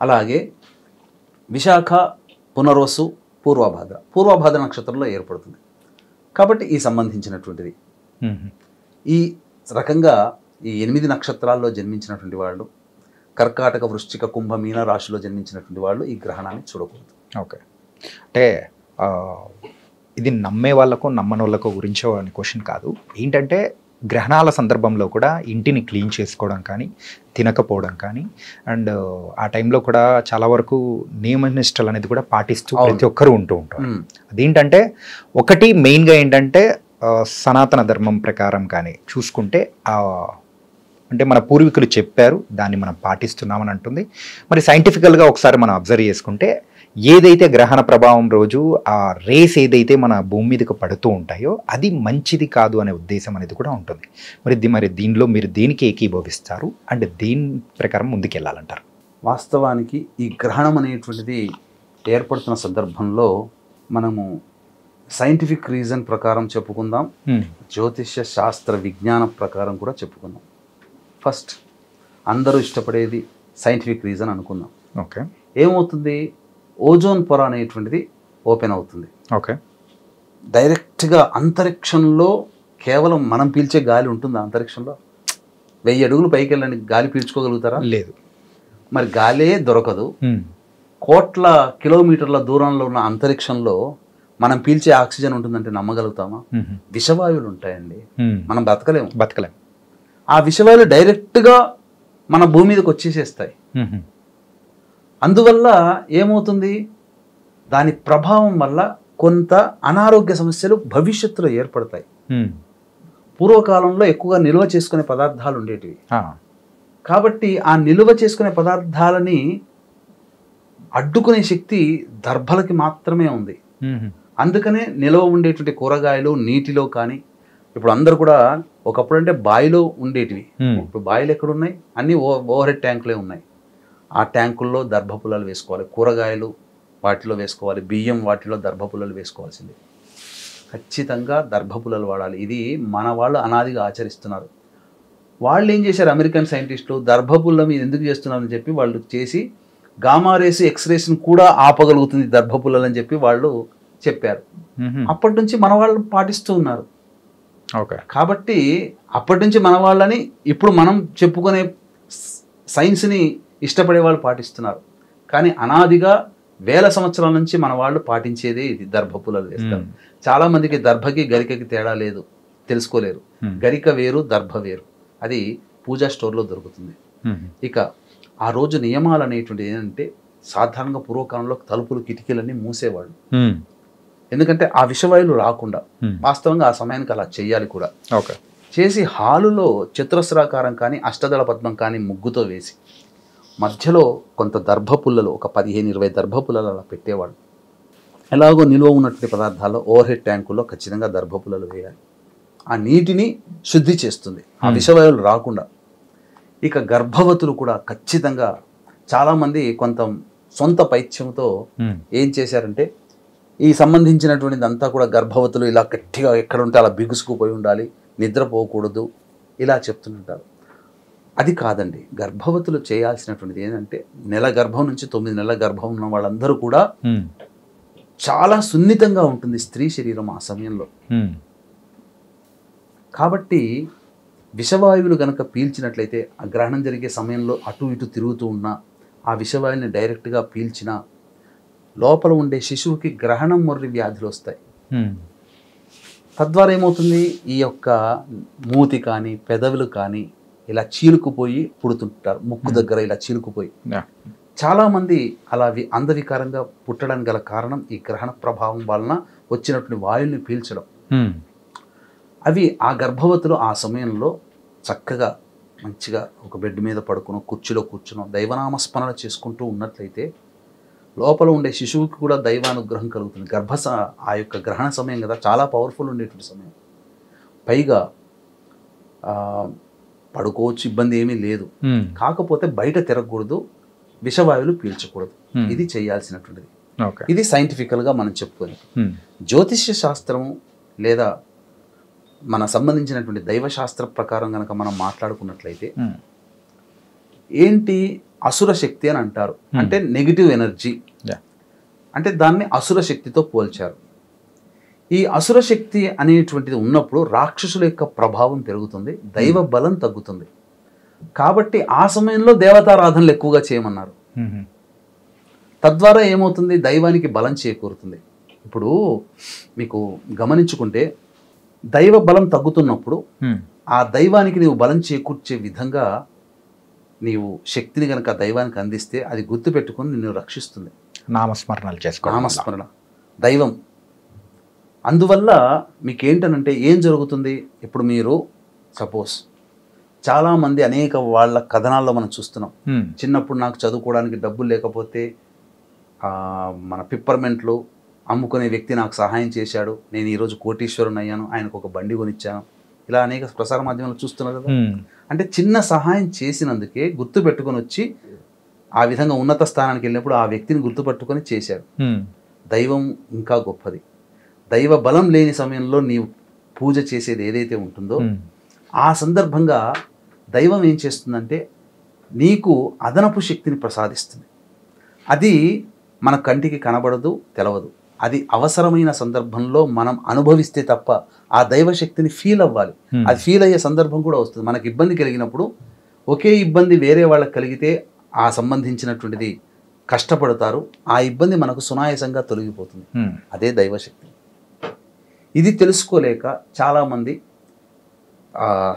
అలాగే విశాఖ, పునర్వసు, పూర్వభాద్ర నక్షత్రంలో ఏర్పడుతుంది కాబట్టి ఈ సంబంధించినటువంటిది. ఈ రకంగా ఈ 8 నక్షత్రాల్లో జన్మించినటువంటి వాళ్ళు, కర్కాటక, వృశ్చిక, కుంభ, మీన రాశిలో జన్మించినటువంటి వాళ్ళు ఈ గ్రహణాన్ని చూడకూడదు. ఓకే, అంటే ఇది నమ్మే వాళ్ళకో నమ్మని వాళ్ళకో గురించో అని క్వశ్చన్ కాదు. ఏంటంటే గ్రహణాల సందర్భంలో కూడా ఇంటిని క్లీన్ చేసుకోవడం కానీ, తినకపోవడం కానీ, అండ్ ఆ టైంలో కూడా చాలా వరకు నియమనిష్టలు అనేది కూడా పాటిస్తూ ప్రతి ఒక్కరూ ఉంటూ ఉంటారు. అదేంటంటే ఒకటి మెయిన్గా ఏంటంటే సనాతన ధర్మం ప్రకారం కానీ చూసుకుంటే అంటే మన పూర్వీకులు చెప్పారు, దాన్ని మనం పాటిస్తున్నామని అంటుంది. మరి సైంటిఫికల్గా ఒకసారి మనం అబ్జర్వ్ చేసుకుంటే ఏదైతే గ్రహణ ప్రభావం రోజు ఆ రేస్ ఏదైతే మన భూమి మీదకి పడుతూ ఉంటాయో అది మంచిది కాదు అనే ఉద్దేశం అనేది కూడా ఉంటుంది. మరి దీనిలో మీరు దేనికి ఏకీభవిస్తారు అంటే దేని ప్రకారం ముందుకెళ్ళాలంటారు? వాస్తవానికి ఈ గ్రహణం అనేటువంటిది ఏర్పడుతున్న సందర్భంలో మనము సైంటిఫిక్ రీజన్ ప్రకారం చెప్పుకుందాం, జ్యోతిష్య శాస్త్ర విజ్ఞానం ప్రకారం కూడా చెప్పుకుందాం. ఫస్ట్ అందరూ ఇష్టపడేది సైంటిఫిక్ రీజన్ అనుకుందాం. ఓకే, ఏమవుతుంది, ఓజోన్ పొర అనేటువంటిది ఓపెన్ అవుతుంది. ఓకే, డైరెక్ట్గా అంతరిక్షంలో కేవలం మనం పీల్చే గాలి ఉంటుందా? అంతరిక్షంలో 1000 అడుగులు పైకి వెళ్ళండి, గాలి పీల్చుకోగలుగుతారా? లేదు. మరి గాలే దొరకదు. కోట్ల కిలోమీటర్ల దూరంలో ఉన్న అంతరిక్షంలో మనం పీల్చే ఆక్సిజన్ ఉంటుందంటే నమ్మగలుగుతామా? విషవాయువులు ఉంటాయండి, మనం బతకలేము. ఆ విషవాయువులు డైరెక్ట్గా మన భూమి మీదకి వచ్చేసేస్తాయి. అందువల్ల ఏమవుతుంది, దాని ప్రభావం వల్ల కొంత అనారోగ్య సమస్యలు భవిష్యత్తులో ఏర్పడతాయి. పూర్వకాలంలో ఎక్కువగా నిల్వ చేసుకునే పదార్థాలు ఉండేటివి. కాబట్టి ఆ నిల్వ చేసుకునే పదార్థాలని అడ్డుకునే శక్తి దర్భలకి మాత్రమే ఉంది. అందుకనే నిల్వ ఉండేటువంటి కూరగాయలు నీటిలో కానీ, ఇప్పుడు అందరు కూడా ఒకప్పుడు అంటే బావిలో ఉండేటివి, ఇప్పుడు బావిలు ఎక్కడున్నాయి, అన్నీ ఓవర్ హెడ్ ట్యాంకులే ఉన్నాయి. ఆ ట్యాంకుల్లో దర్భపుల్లలు వేసుకోవాలి, కూరగాయలు వాటిలో వేసుకోవాలి, బియ్యం వాటిలో దర్భపుల్లలు వేసుకోవాల్సింది. ఖచ్చితంగా దర్భపుల్లలు వాడాలి. ఇది మన వాళ్ళు అనాదిగా ఆచరిస్తున్నారు. వాళ్ళు ఏం చేశారు, అమెరికన్ సైంటిస్టులు దర్భపుల్ల మీద ఎందుకు చేస్తున్నారని చెప్పి వాళ్ళు చేసి గామా రేస్ ఎక్స్రేస్ని కూడా ఆపగలుగుతుంది దర్భపుల్లలు అని చెప్పి వాళ్ళు చెప్పారు. అప్పటి నుంచి మన వాళ్ళు పాటిస్తూ ఉన్నారు. కాబట్టి అప్పటి నుంచి మన వాళ్ళని ఇప్పుడు మనం చెప్పుకునే సైన్స్ని ఇష్టపడే వాళ్ళు పాటిస్తున్నారు. కానీ అనాదిగా 1000 సంవత్సరాల నుంచి మన వాళ్ళు పాటించేదే ఇది, దర్భపుల్లలు వేస్తారు. చాలా మందికి దర్భకి గరికకి తేడా లేదు, తెలుసుకోలేరు. గరిక వేరు, దర్భ వేరు. అది పూజా స్టోర్లో దొరుకుతుంది. ఇక ఆ రోజు నియమాలు అనేటువంటిది ఏంటంటే, సాధారణంగా పూర్వకాలంలో తలుపులు కిటికీలన్నీ మూసేవాళ్ళు, ఎందుకంటే ఆ విషవాయువులు రాకుండా. వాస్తవంగా ఆ సమయానికి అలా చెయ్యాలి కూడా. చేసి హాలులో చతురస్రాకారం కానీ అష్టదళ పద్మం కానీ ముగ్గుతో వేసి మధ్యలో కొంత దర్భపుల్లలు, ఒక 15-20 దర్భపుల్లలు అలా పెట్టేవాళ్ళు. ఎలాగో నిల్వ ఉన్నటువంటి పదార్థాల్లో ఓవర్ హెడ్ ట్యాంకుల్లో ఖచ్చితంగా దర్భపుల్లలు వేయాలి. ఆ నీటిని శుద్ధి చేస్తుంది, ఆ విషవాయువులు రాకుండా. ఇక గర్భవతులు కూడా ఖచ్చితంగా, చాలామంది కొంత సొంత పైత్యంతో ఏం చేశారంటే, ఈ సంబంధించినటువంటిది అంతా కూడా గర్భవతులు ఇలా గట్టిగా ఎక్కడ ఉంటే అలా బిగుసుకుపోయి ఉండాలి, నిద్రపోకూడదు, ఇలా చెప్తుంటారు. అది కాదండి. గర్భవతులు చేయాల్సినటువంటిది ఏంటంటే, నెల గర్భం నుంచి 9 నెలల గర్భం ఉన్న వాళ్ళందరూ కూడా చాలా సున్నితంగా ఉంటుంది స్త్రీ శరీరం ఆ సమయంలో. కాబట్టి విషవాయువులు కనుక పీల్చినట్లయితే, ఆ గ్రహణం జరిగే సమయంలో అటు ఇటు తిరుగుతూ ఉన్నా ఆ విషవాయువుని డైరెక్ట్గా పీల్చినా లోపల ఉండే శిశువుకి గ్రహణం మొర్రి వ్యాధులు వస్తాయి. తద్వారా ఏమవుతుంది, ఈ యొక్క మూతి కానీ పెదవులు కానీ ఇలా చీలుకుపోయి పుడుతుంటారు, ముక్కు దగ్గర ఇలా చీలుకుపోయి. చాలామంది అలా అందవికారంగా పుట్టడానికి గల కారణం ఈ గ్రహణ ప్రభావం వలన వచ్చినటువంటి వాయువుని పీల్చడం. అవి ఆ గర్భవతులు ఆ సమయంలో చక్కగా మంచిగా ఒక బెడ్ మీద పడుకునో కుర్చీలో కూర్చునో దైవనామస్మరణ చేసుకుంటూ ఉన్నట్లయితే లోపల ఉండే శిశువుకి కూడా దైవానుగ్రహం కలుగుతుంది. ఆ యొక్క గ్రహణ సమయం కదా, చాలా పవర్ఫుల్ ఉండేటువంటి సమయం. పైగా పడుకోవచ్చు, ఇబ్బంది ఏమీ లేదు. కాకపోతే బయట తిరగకూడదు, విషవాయువులు పీల్చకూడదు. ఇది చేయాల్సినటువంటిది. ఇది సైంటిఫికల్గా మనం చెప్పుకొని, జ్యోతిష్య శాస్త్రము లేదా మన సంబంధించినటువంటి దైవశాస్త్ర ప్రకారం కనుక మనం మాట్లాడుకున్నట్లయితే ఏంటి, అసుర శక్తి అని అంటారు. అంటే నెగిటివ్ ఎనర్జీ, అంటే దాన్ని అసుర శక్తితో పోల్చారు. ఈ అసుర శక్తి అనేటువంటిది ఉన్నప్పుడు రాక్షసుల యొక్క ప్రభావం పెరుగుతుంది, దైవ బలం తగ్గుతుంది. కాబట్టి ఆ సమయంలో దేవతారాధనలు ఎక్కువగా చేయమన్నారు. తద్వారా ఏమవుతుంది, దైవానికి బలం చేకూరుతుంది. ఇప్పుడు మీకు గమనించుకుంటే దైవ బలం తగ్గుతున్నప్పుడు ఆ దైవానికి నీవు బలం చేకూర్చే విధంగా నీవు శక్తిని కనుక దైవానికి అందిస్తే అది గుర్తుపెట్టుకొని నిన్ను రక్షిస్తుంది. నామస్మరణలు చేసుకో, నామస్మరణ దైవం. అందువల్ల మీకేంటనంటే ఏం జరుగుతుంది, ఇప్పుడు మీరు సపోజ్ చాలామంది అనేక వాళ్ళ కథనాల్లో మనం చూస్తున్నాం. చిన్నప్పుడు నాకు చదువుకోవడానికి డబ్బులు లేకపోతే మన పిప్పర్మెంట్లు అమ్ముకునే వ్యక్తి నాకు సహాయం చేశాడు, నేను ఈరోజు కోటీశ్వరుని అయ్యాను, ఆయనకు ఒక బండి కొనిచ్చాను. ఇలా అనేక ప్రసార మాధ్యమాలు చూస్తున్నారు కదా. అంటే చిన్న సహాయం చేసినందుకే గుర్తుపెట్టుకొని వచ్చి ఆ విధంగా ఉన్నత స్థానానికి వెళ్ళినప్పుడు ఆ వ్యక్తిని గుర్తుపట్టుకొని చేశాడు. దైవం ఇంకా గొప్పది. దైవ బలం లేని సమయంలో నీవు పూజ చేసేది ఏదైతే ఉంటుందో ఆ సందర్భంగా దైవం ఏం చేస్తుందంటే నీకు అదనపు శక్తిని ప్రసాదిస్తుంది. అది మన కంటికి కనబడదు, తెలవదు. అది అవసరమైన సందర్భంలో మనం అనుభవిస్తే తప్ప ఆ దైవ శక్తిని ఫీల్ అవ్వాలి. అది ఫీల్ అయ్యే సందర్భం కూడా వస్తుంది. మనకి ఇబ్బంది కలిగినప్పుడు ఒకే ఇబ్బంది వేరే వాళ్ళకి కలిగితే ఆ సంబంధించినటువంటిది కష్టపడతారు, ఆ ఇబ్బంది మనకు సునాయాసంగా తొలగిపోతుంది. అదే దైవశక్తి. ఇది తెలుసుకోలేక చాలామంది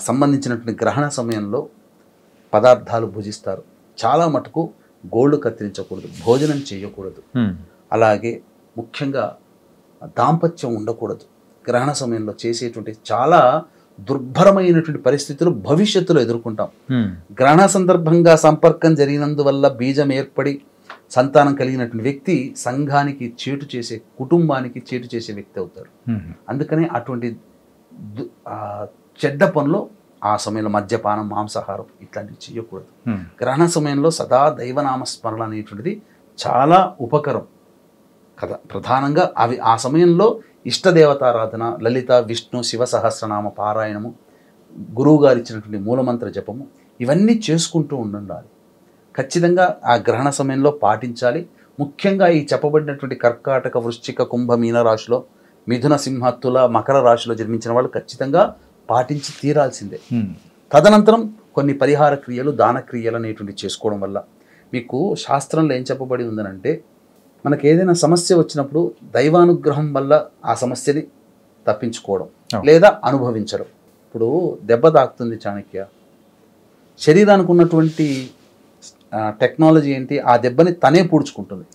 సంబంధించినటువంటి గ్రహణ సమయంలో పదార్థాలు భుజిస్తారు. చాలా మటుకు గోళ్ళు కత్తిరించకూడదు, భోజనం చేయకూడదు, అలాగే ముఖ్యంగా దాంపత్యం ఉండకూడదు. గ్రహణ సమయంలో చేసేటువంటి చాలా దుర్భరమైనటువంటి పరిస్థితులు భవిష్యత్తులో ఎదుర్కొంటాం. గ్రహణ సందర్భంగా సంపర్కం జరిగినందువల్ల బీజం ఏర్పడి సంతానం కలిగినటువంటి వ్యక్తి సంఘానికి చేటు చేసే, కుటుంబానికి చేటు చేసే వ్యక్తి అవుతాడు. అందుకనే అటువంటి చెడ్డ పనులు ఆ సమయంలో మద్యపానం, మాంసాహారం ఇట్లాంటివి చేయకూడదు. గ్రహణ సమయంలో సదా దైవనామస్మరణ అనేటువంటిది చాలా ఉపకరం కదా. ప్రధానంగా అవి ఆ సమయంలో ఇష్టదేవతారాధన, లలిత, విష్ణు, శివ సహస్రనామ పారాయణము, గురువు గారు ఇచ్చినటువంటి మూలమంత్ర జపము, ఇవన్నీ చేసుకుంటూ ఉండాలి. ఖచ్చితంగా ఆ గ్రహణ సమయంలో పాటించాలి. ముఖ్యంగా ఈ చెప్పబడినటువంటి కర్కాటక, వృశ్చిక, కుంభ, మీన రాశిలో, మిథున, సింహ, తుల, మకర రాశిలో జన్మించిన వాళ్ళు ఖచ్చితంగా పాటించి తీరాల్సిందే. తదనంతరం కొన్ని పరిహార క్రియలు, దాన క్రియలు అనేటువంటి చేసుకోవడం వల్ల మీకు శాస్త్రంలో ఏం చెప్పబడి ఉందనంటే, మనకు ఏదైనా సమస్య వచ్చినప్పుడు దైవానుగ్రహం వల్ల ఆ సమస్యని తప్పించుకోవడం లేదా అనుభవించడం. ఇప్పుడు దెబ్బ తాకుతుంది చాణక్య, శరీరానికి ఉన్నటువంటి టెక్నాలజీ ఏంటి, ఆ దెబ్బని తనే పూడ్చుకుంటుంది.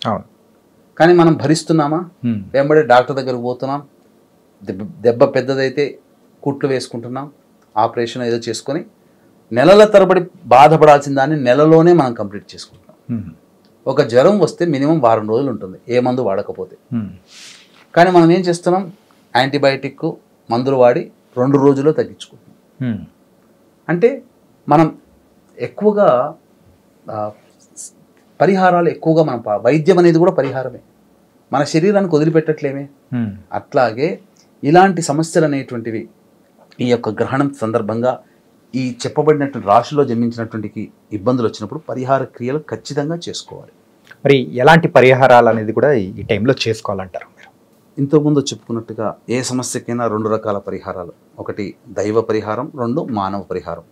కానీ మనం భరిస్తున్నామా? వెంబడే డాక్టర్ దగ్గరకు పోతున్నాం, దెబ్బ పెద్దదైతే కుట్లు వేసుకుంటున్నాం, ఆపరేషన్ ఏదో చేసుకొని నెలల తరబడి బాధపడాల్సిన దాన్ని నెలలోనే మనం కంప్లీట్ చేసుకుంటున్నాం. ఒక జ్వరం వస్తే మినిమం వారం రోజులు ఉంటుంది ఏ మందు వాడకపోతే. కానీ మనం ఏం చేస్తున్నాం, యాంటీబయాటిక్ మందులు వాడి 2 రోజుల్లో తగ్గించుకుంటున్నాం. అంటే మనం ఎక్కువగా పరిహారాలు ఎక్కువగా మనం వైద్యం అనేది కూడా పరిహారమే, మన శరీరానికి వదిలిపెట్టట్లేమే. అట్లాగే ఇలాంటి సమస్యలు అనేటువంటివి ఈ యొక్క గ్రహణం సందర్భంగా ఈ చెప్పబడినటువంటి రాశిలో జన్మించినటువంటి ఇబ్బందులు వచ్చినప్పుడు పరిహార క్రియలు ఖచ్చితంగా చేసుకోవాలి. మరి ఎలాంటి పరిహారాలు అనేది కూడా ఈ టైంలో చేసుకోవాలంటారు మీరు? ఇంతకుముందు చెప్పుకున్నట్టుగా ఏ సమస్యకైనా 2 రకాల పరిహారాలు, ఒకటి దైవ పరిహారం, 2 మానవ పరిహారం.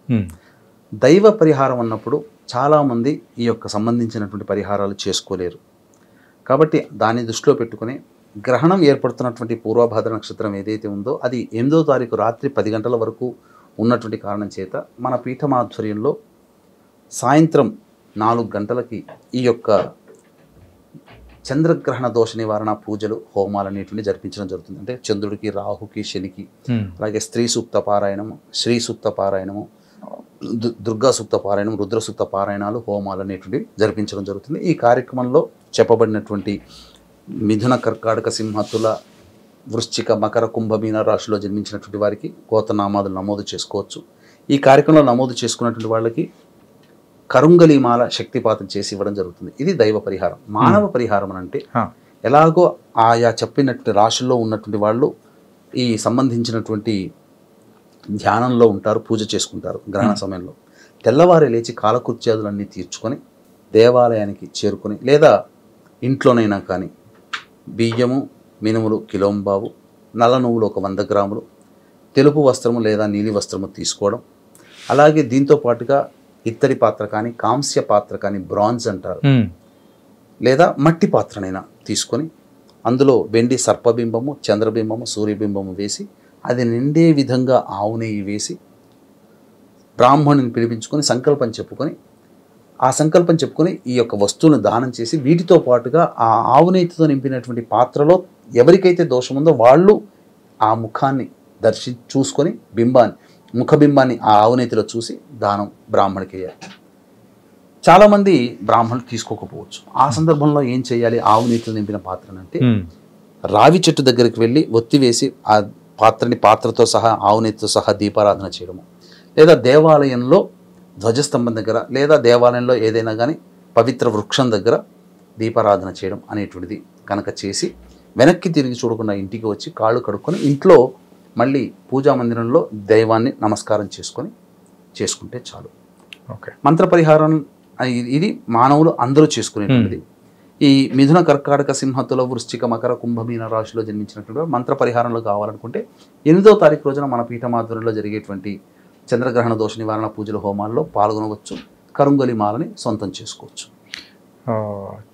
దైవ పరిహారం అన్నప్పుడు చాలామంది ఈ యొక్క సంబంధించినటువంటి పరిహారాలు చేసుకోలేరు. కాబట్టి దాన్ని దృష్టిలో పెట్టుకుని గ్రహణం ఏర్పడుతున్నటువంటి పూర్వభాద్ర నక్షత్రం ఏదైతే ఉందో అది 8వ తారీఖు రాత్రి 10 గంటల వరకు ఉన్నటువంటి కారణం చేత మన పీఠమాధ్వర్యంలో సాయంత్రం 4 గంటలకి ఈ యొక్క చంద్రగ్రహణ దోష నివారణ పూజలు, హోమాలు అనేటువంటి జరిపించడం జరుగుతుంది. అంటే చంద్రుడికి, రాహుకి, శనికి, అలాగే స్త్రీ సూక్త పారాయణము, శ్రీ సూక్త పారాయణము, దుర్గా సూక్త పారాయణం, రుద్ర సూక్త పారాయణాలు, హోమాలు అనేటువంటివి జరిపించడం జరుగుతుంది. ఈ కార్యక్రమంలో చెప్పబడినటువంటి మిథున, కర్కాటక, సింహ, తుల, వృశ్చిక, మకర, కుంభ, మీన రాశిలో జన్మించినటువంటి వారికి గోత్రనామాదులు నమోదు చేసుకోవచ్చు. ఈ కార్యక్రమంలో నమోదు చేసుకున్నటువంటి వాళ్ళకి కరుంగలిమాల శక్తిపాతం చేసి ఇవ్వడం జరుగుతుంది. ఇది దైవ పరిహారం. మానవ పరిహారం అంటే ఎలాగో ఆయా చెప్పినటువంటి రాశుల్లో ఉన్నటువంటి వాళ్ళు ఈ సంబంధించినటువంటి ధ్యానంలో ఉంటారు, పూజ చేసుకుంటారు. గ్రహణ సమయంలో తెల్లవారి లేచి కాలకృత్యాదులన్నీ తీర్చుకొని దేవాలయానికి చేరుకొని లేదా ఇంట్లోనైనా కానీ బియ్యము, మినుములు కిలోంబావు, నల్ల నువ్వులు 100 గ్రాములు, తెలుపు వస్త్రము లేదా నీలి వస్త్రము తీసుకోవడం, అలాగే దీంతో పాటుగా ఇత్తడి పాత్ర కానీ, కాంస్య పాత్ర కానీ, బ్రాంజ్ అంటారు, లేదా మట్టి పాత్రనైనా తీసుకొని అందులో వెండి సర్పబింబము, చంద్రబింబము, సూర్యబింబము వేసి అది నిండే విధంగా ఆవు నెయ్యి వేసి బ్రాహ్మణుని పిలిపించుకొని సంకల్పం చెప్పుకొని ఈ యొక్క వస్తువును దానం చేసి వీటితో పాటుగా ఆ ఆవు నెయ్యితో నింపినటువంటి పాత్రలో ఎవరికైతే దోషం ఉందో వాళ్ళు ఆ ముఖాన్ని చూసుకొని ముఖబింబాన్ని ఆ ఆవు నెయ్యిలో చూసి దానం బ్రాహ్మణికి వేయాలి. చాలామంది బ్రాహ్మణులు తీసుకోకపోవచ్చు. ఆ సందర్భంలో ఏం చేయాలి? ఆవు నెయ్యితో నింపిన పాత్రనంటే రావి చెట్టు దగ్గరికి వెళ్ళి ఒత్తి వేసి ఆ పాత్రతో సహా ఆవు నెయ్యితో సహా దీపారాధన చేయడము, లేదా దేవాలయంలో ధ్వజస్తంభం దగ్గర లేదా దేవాలయంలో ఏదైనా కానీ పవిత్ర వృక్షం దగ్గర దీపారాధన చేయడం అనేటువంటిది కనుక చేసి వెనక్కి తిరిగి చూడకుండా ఇంటికి వచ్చి కాళ్ళు కడుక్కొని ఇంట్లో మళ్ళీ పూజా మందిరంలో దైవాన్ని నమస్కారం చేసుకుంటే చాలు. ఓకే. మంత్ర పరిహారం ఇది మానవులు అందరూ చేసుకునేటువంటిది. ఈ మిథున, కర్కాటక, సింహ, తుల, వృశ్చిక, మకర, కుంభమీన రాశిలో జన్మించినటువంటి మంత్ర పరిహారంలో కావాలనుకుంటే 8వ తారీఖు రోజున మన పీఠమాధ్వర్యంలో జరిగేటువంటి చంద్రగ్రహణ దోష నివారణ పూజల హోమాల్లో పాల్గొనవచ్చు. కరుంగలి మాలని సొంతం చేసుకోవచ్చు.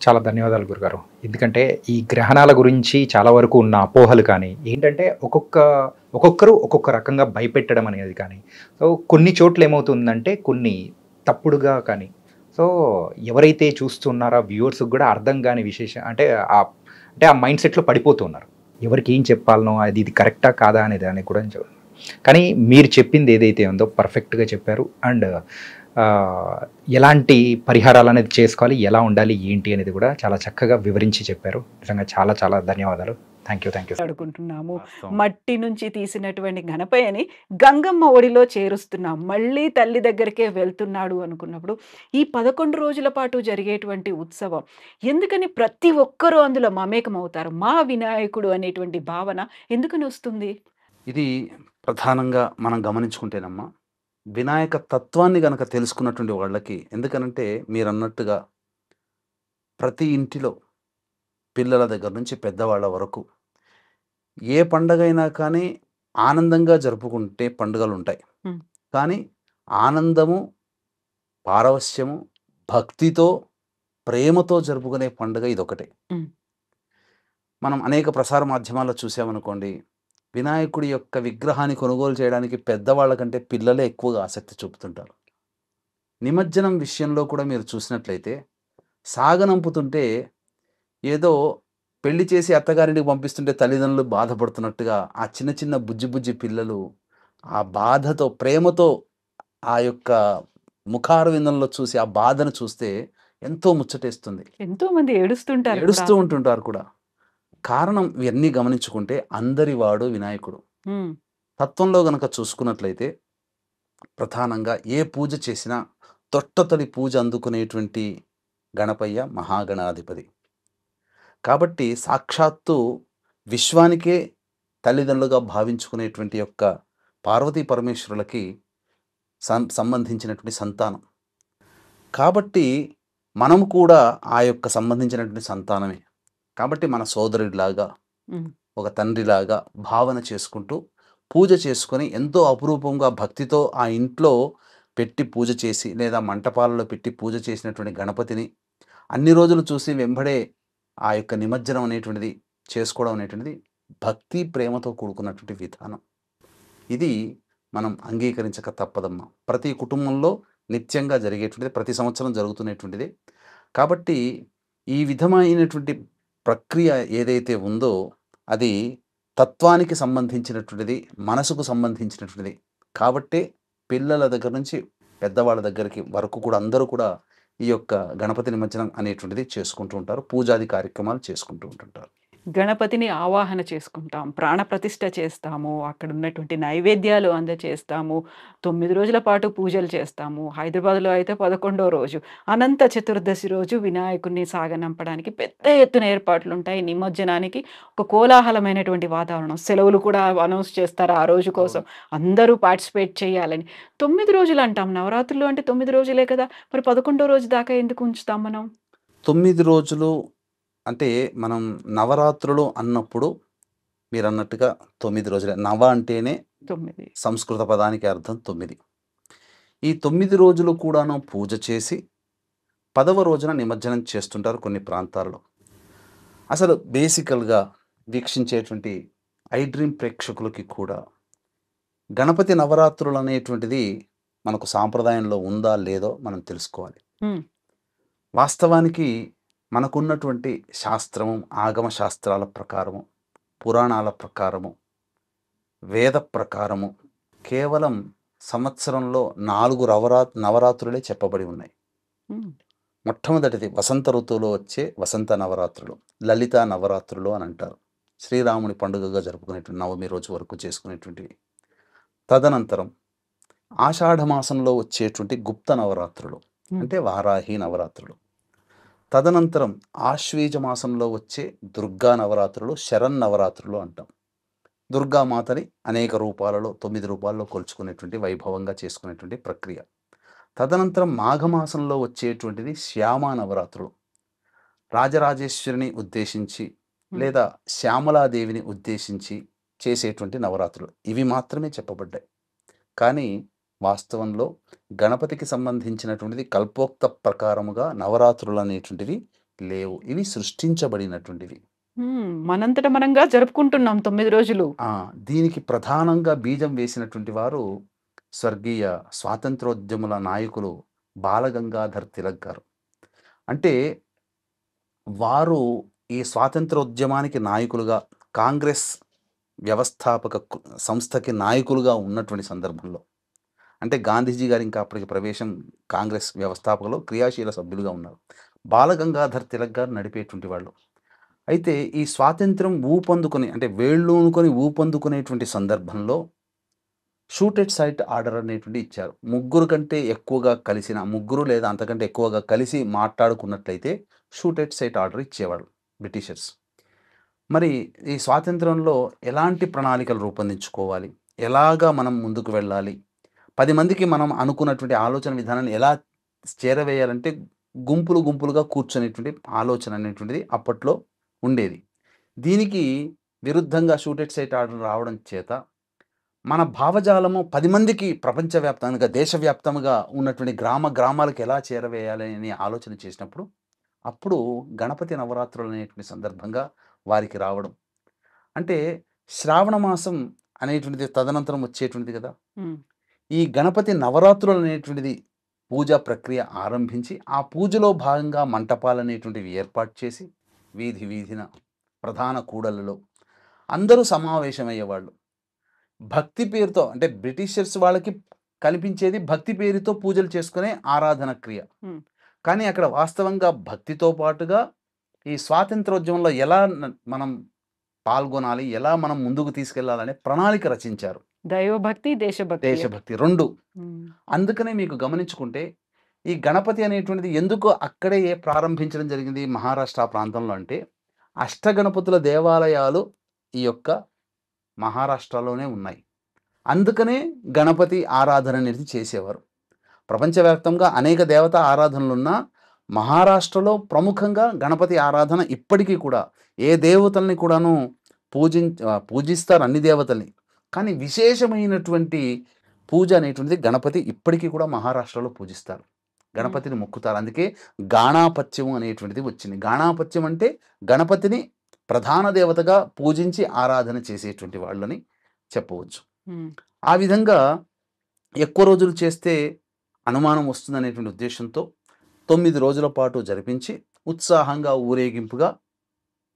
చాలా ధన్యవాదాలు గురుగారు. ఎందుకంటే ఈ గ్రహణాల గురించి చాలా వరకు ఉన్న అపోహలు కానీ ఏంటంటే ఒక్కొక్కరు ఒక్కొక్క రకంగా భయపెట్టడం అనేది కానీ, సో కొన్ని చోట్ల ఏమవుతుందంటే కొన్ని తప్పుడుగా కానీ, సో ఎవరైతే చూస్తున్నారో వ్యూవర్స్కి కూడా అర్థం కాని విశేషం అంటే ఆ మైండ్ సెట్లో పడిపోతున్నారు. ఎవరికి ఏం చెప్పాలనో ఇది కరెక్టా కాదా అనేది అని కూడా కానీ మీరు చెప్పింది ఏదైతే ఉందో పర్ఫెక్ట్గా చెప్పారు. అండ్ ఎలాంటి పరిహారాలు అనేది చేసుకోవాలి, ఎలా ఉండాలి, ఏంటి అనేది కూడా చాలా చక్కగా వివరించి చెప్పారు. నిజంగా చాలా చాలా ధన్యవాదాలు. Thank you. అడుగుకుంటున్నాము. మట్టి నుంచి తీసినటువంటి గణపయ్యని గంగమ్మ ఒడిలో చేరుస్తున్నాం, మళ్ళీ తల్లి దగ్గరికే వెళ్తున్నాడు అనుకున్నప్పుడు ఈ 11 రోజుల పాటు జరిగేటువంటి ఉత్సవం ఎందుకని ప్రతి ఒక్కరూ అందులో మమేకమవుతారు? మా వినాయకుడు అనేటువంటి భావన ఎందుకని వస్తుంది? ఇది ప్రధానంగా మనం గమనించుకుంటేనమ్మా, వినాయక తత్వాన్ని గనక తెలుసుకున్నటువంటి వాళ్ళకి, ఎందుకనంటే మీరు అన్నట్టుగా ప్రతి ఇంటిలో పిల్లల దగ్గర నుంచి పెద్దవాళ్ళ వరకు ఏ పండగైనా కానీ ఆనందంగా జరుపుకుంటే పండుగలు ఉంటాయి. కానీ ఆనందము, పారవస్యము, భక్తితో, ప్రేమతో జరుపుకునే పండుగ ఇదొకటే. మనం అనేక ప్రసార మాధ్యమాల్లో చూసామనుకోండి, వినాయకుడి యొక్క విగ్రహాన్ని కొనుగోలు చేయడానికి పెద్దవాళ్ళ కంటే పిల్లలే ఎక్కువగా ఆసక్తి చూపుతుంటారు. నిమజ్జనం విషయంలో కూడా మీరు చూసినట్లయితే సాగనంపుతుంటే ఏదో పెళ్లి చేసి అత్తగారింటికి పంపిస్తుంటే తల్లిదండ్రులు బాధపడుతున్నట్టుగా ఆ చిన్న చిన్న బుజ్జి పిల్లలు ఆ బాధతో, ప్రేమతో ఆ యొక్క ముఖారవిందంలో చూసి ఆ బాధను చూస్తే ఎంతో ముచ్చటేస్తుంది. ఎంతో మంది ఏడుస్తూ ఉంటుంటారు కూడా. కారణం ఇవన్నీ గమనించుకుంటే అందరివాడు వినాయకుడు. తత్వంలో గనక చూసుకున్నట్లయితే ప్రధానంగా ఏ పూజ చేసినా తొట్టతొలి పూజ అందుకునేటువంటి గణపయ్య మహాగణాధిపతి. కాబట్టి సాక్షాత్తు విశ్వానికే తల్లిదండ్రులుగా భావించుకునేటువంటి యొక్క పార్వతీ పరమేశ్వరులకి సంబంధించినటువంటి సంతానం. కాబట్టి మనం కూడా ఆ యొక్క సంబంధించినటువంటి సంతానమే. కాబట్టి మన సోదరుడిలాగా, ఒక తండ్రిలాగా భావన చేసుకుంటూ పూజ చేసుకొని ఎంతో అపురూపంగా భక్తితో ఆ ఇంట్లో పెట్టి పూజ చేసి లేదా మంటపాలలో పెట్టి పూజ చేసినటువంటి గణపతిని అన్ని రోజులు చూసి వెంబడే ఆ యొక్క నిమజ్జనం అనేటువంటిది చేసుకోవడం అనేటువంటిది భక్తి ప్రేమతో కూడుకున్నటువంటి విధానం. ఇది మనం అంగీకరించక తప్పదమ్మా. ప్రతి కుటుంబంలో నిత్యంగా జరిగేటువంటిది, ప్రతి సంవత్సరం జరుగుతున్నటువంటిది. కాబట్టి ఈ విధమైనటువంటి ప్రక్రియ ఏదైతే ఉందో అది తత్వానికి సంబంధించినటువంటిది, మనసుకు సంబంధించినటువంటిది. కాబట్టే పిల్లల దగ్గర నుంచి పెద్దవాళ్ళ దగ్గరికి వరకు కూడా అందరూ కూడా ఈ యొక్క గణపతి నిమజ్జనం అనేటువంటిది చేసుకుంటూ ఉంటారు. పూజాది కార్యక్రమాలు చేసుకుంటూ ఉంటుంటారు. గణపతిని ఆవాహన చేసుకుంటాం, ప్రాణప్రతిష్ఠ చేస్తాము, అక్కడ ఉన్నటువంటి నైవేద్యాలు అందచేస్తాము, 9 రోజుల పాటు పూజలు చేస్తాము. హైదరాబాద్లో అయితే 11వ రోజు అనంత చతుర్దశి రోజు వినాయకుడిని సాగనంపడానికి పెద్ద ఎత్తున ఏర్పాట్లు ఉంటాయి. నిమజ్జనానికి ఒక కోలాహలమైనటువంటి వాతావరణం, సెలవులు కూడా అనౌన్స్ చేస్తారు ఆ రోజు కోసం, అందరూ పార్టిసిపేట్ చేయాలని. 9 రోజులు అంటాం, నవరాత్రులు అంటే 9 రోజులే కదా, మరి 11వ రోజు దాకా ఎందుకు ఉంచుతాం మనం? 9 రోజులు అంటే మనం నవరాత్రులు అన్నప్పుడు మీరు అన్నట్టుగా 9 రోజులే. నవ అంటేనే 9 సంస్కృత పదానికి అర్థం 9. ఈ 9 రోజులు కూడాను పూజ చేసి 10వ రోజున నిమజ్జనం చేస్తుంటారు కొన్ని ప్రాంతాల్లో. అసలు బేసికల్గా వీక్షించేటువంటి ఐ డ్రీమ్ ప్రేక్షకులకి కూడా గణపతి నవరాత్రులు అనేటువంటిది మనకు సాంప్రదాయంలో ఉందా లేదో మనం తెలుసుకోవాలి. హ్మ్. వాస్తవానికి మనకున్నటువంటి శాస్త్రము, ఆగమ శాస్త్రాల ప్రకారము, పురాణాల ప్రకారము, వేద ప్రకారము కేవలం సంవత్సరంలో 4 నవరాత్రులే చెప్పబడి ఉన్నాయి. హ్మ్. మొట్టమొదటిది వసంత ఋతువులో వచ్చే వసంత నవరాత్రులు, లలితా నవరాత్రులు అని అంటారు. శ్రీరాముని పండుగగా జరుపుకునేటువంటి నవమి రోజు వరకు చేసుకునేటువంటివి. తదనంతరం ఆషాఢ మాసంలో వచ్చేటువంటి గుప్త నవరాత్రులు, అంటే వారాహి నవరాత్రులు. తదనంతరం ఆశ్వీజ మాసంలో వచ్చే దుర్గా నవరాత్రులు, శరణ్ నవరాత్రులు అంటాం. దుర్గామాతని అనేక రూపాలలో 9 రూపాల్లో కొలుచుకునేటువంటి వైభవంగా చేసుకునేటువంటి ప్రక్రియ. తదనంతరం మాఘమాసంలో వచ్చేటువంటిది శ్యామా నవరాత్రులు, రాజరాజేశ్వరిని ఉద్దేశించి లేదా శ్యామలాదేవిని ఉద్దేశించి చేసేటువంటి నవరాత్రులు. ఇవి మాత్రమే చెప్పబడ్డాయి. కానీ వాస్తవంలో గణపతికి సంబంధించినటువంటిది కల్పోక్త ప్రకారముగా నవరాత్రులు అనేటువంటివి లేవు. ఇవి సృష్టించబడినటువంటివి. మనంతట మనంగా జరుపుకుంటున్నాం 9 రోజులు. దీనికి ప్రధానంగా బీజం వేసినటువంటి వారు స్వర్గీయ స్వాతంత్రోద్యముల నాయకులు బాలగంగాధర్ తిలక్ గారు. అంటే వారు ఈ స్వాతంత్రోద్యమానికి నాయకులుగా, కాంగ్రెస్ వ్యవస్థాపక సంస్థకి నాయకులుగా ఉన్నటువంటి సందర్భంలో, అంటే గాంధీజీ గారు ఇంకా అప్పటికి ప్రవేశం కాంగ్రెస్ వ్యవస్థాపకలో క్రియాశీల సభ్యులుగా ఉన్నారు. బాలగంగాధర్ తిలక్ గారు నడిపేటువంటి వాళ్ళు. అయితే ఈ స్వాతంత్రం ఊపందుకొని, అంటే వేళ్ళూనుకొని ఊపందుకునేటువంటి సందర్భంలో షూట్ ఎట్ సైట్ ఆర్డర్ అనేటువంటి ఇచ్చారు. ముగ్గురు కంటే ఎక్కువగా కలిసిన, ముగ్గురు లేదా అంతకంటే ఎక్కువగా కలిసి మాట్లాడుకున్నట్లయితే షూట్ ఎట్ సైట్ ఆర్డర్ ఇచ్చేవాళ్ళు బ్రిటిషర్స్. మరి ఈ స్వాతంత్రంలో ఎలాంటి ప్రణాళికలు రూపొందించుకోవాలి, ఎలాగా మనం ముందుకు వెళ్ళాలి, 10 మందికి మనం అనుకున్నటువంటి ఆలోచన విధానాన్ని ఎలా చేరవేయాలంటే గుంపులు గుంపులుగా కూర్చునేటువంటి ఆలోచన అనేటువంటిది అప్పట్లో ఉండేది. దీనికి విరుద్ధంగా షూట్ ఎట్ సైట్ ఆర్డర్ రావడం చేత మన భావజాలము 10 మందికి ప్రపంచవ్యాప్తంగా, దేశవ్యాప్తంగా ఉన్నటువంటి గ్రామాలకు ఎలా చేరవేయాలి అని ఆలోచన చేసినప్పుడు అప్పుడు గణపతి నవరాత్రులు అనేటువంటి సందర్భంగా వారికి రావడం. అంటే శ్రావణ మాసం అనేటువంటిది తదనంతరం వచ్చేటువంటిది కదా. ఈ గణపతి నవరాత్రులు అనేటువంటిది పూజా ప్రక్రియ ఆరంభించి ఆ పూజలో భాగంగా మంటపాలు అనేటువంటివి ఏర్పాటు చేసి వీధి వీధిన ప్రధాన కూడలలో అందరూ సమావేశమయ్యేవాళ్ళు. భక్తి పేరుతో, అంటే బ్రిటిషర్స్ వాళ్ళకి కనిపించేది భక్తి పేరుతో పూజలు చేసుకునే ఆరాధన క్రియ. కానీ అక్కడ వాస్తవంగా భక్తితో పాటుగా ఈ స్వాతంత్రోద్యమంలో ఎలా మనం పాల్గొనాలి, ఎలా మనం ముందుకు తీసుకెళ్లాలనే ప్రణాళిక రచించారు. దైవభక్తి, దేశభక్తి రెండు. అందుకనే మీకు గమనించుకుంటే ఈ గణపతి అనేటువంటిది ఎందుకు అక్కడే ప్రారంభించడం జరిగింది మహారాష్ట్ర ప్రాంతంలో అంటే, అష్టగణపతుల దేవాలయాలు ఈ యొక్క మహారాష్ట్రలోనే ఉన్నాయి. అందుకనే గణపతి ఆరాధన అనేది చేసేవారు. ప్రపంచవ్యాప్తంగా అనేక దేవతా ఆరాధనలున్నా మహారాష్ట్రలో ప్రముఖంగా గణపతి ఆరాధన ఇప్పటికీ కూడా ఏ దేవతల్ని కూడాను పూజిస్తారు, అన్ని దేవతల్ని. కానీ విశేషమైనటువంటి పూజ అనేటువంటిది గణపతి ఇప్పటికీ కూడా మహారాష్ట్రలో పూజిస్తారు, గణపతిని మొక్కుతారు. అందుకే గాణాపత్యం అనేటువంటిది వచ్చింది. గాణాపత్యం అంటే గణపతిని ప్రధాన దేవతగా పూజించి ఆరాధన చేసేటువంటి వాళ్ళని చెప్పవచ్చు. ఆ విధంగా ఎక్కువ రోజులు చేస్తే అనుమానం వస్తుంది అనేటువంటి ఉద్దేశంతో 9 రోజుల పాటు జరిపించి ఉత్సాహంగా ఊరేగింపుగా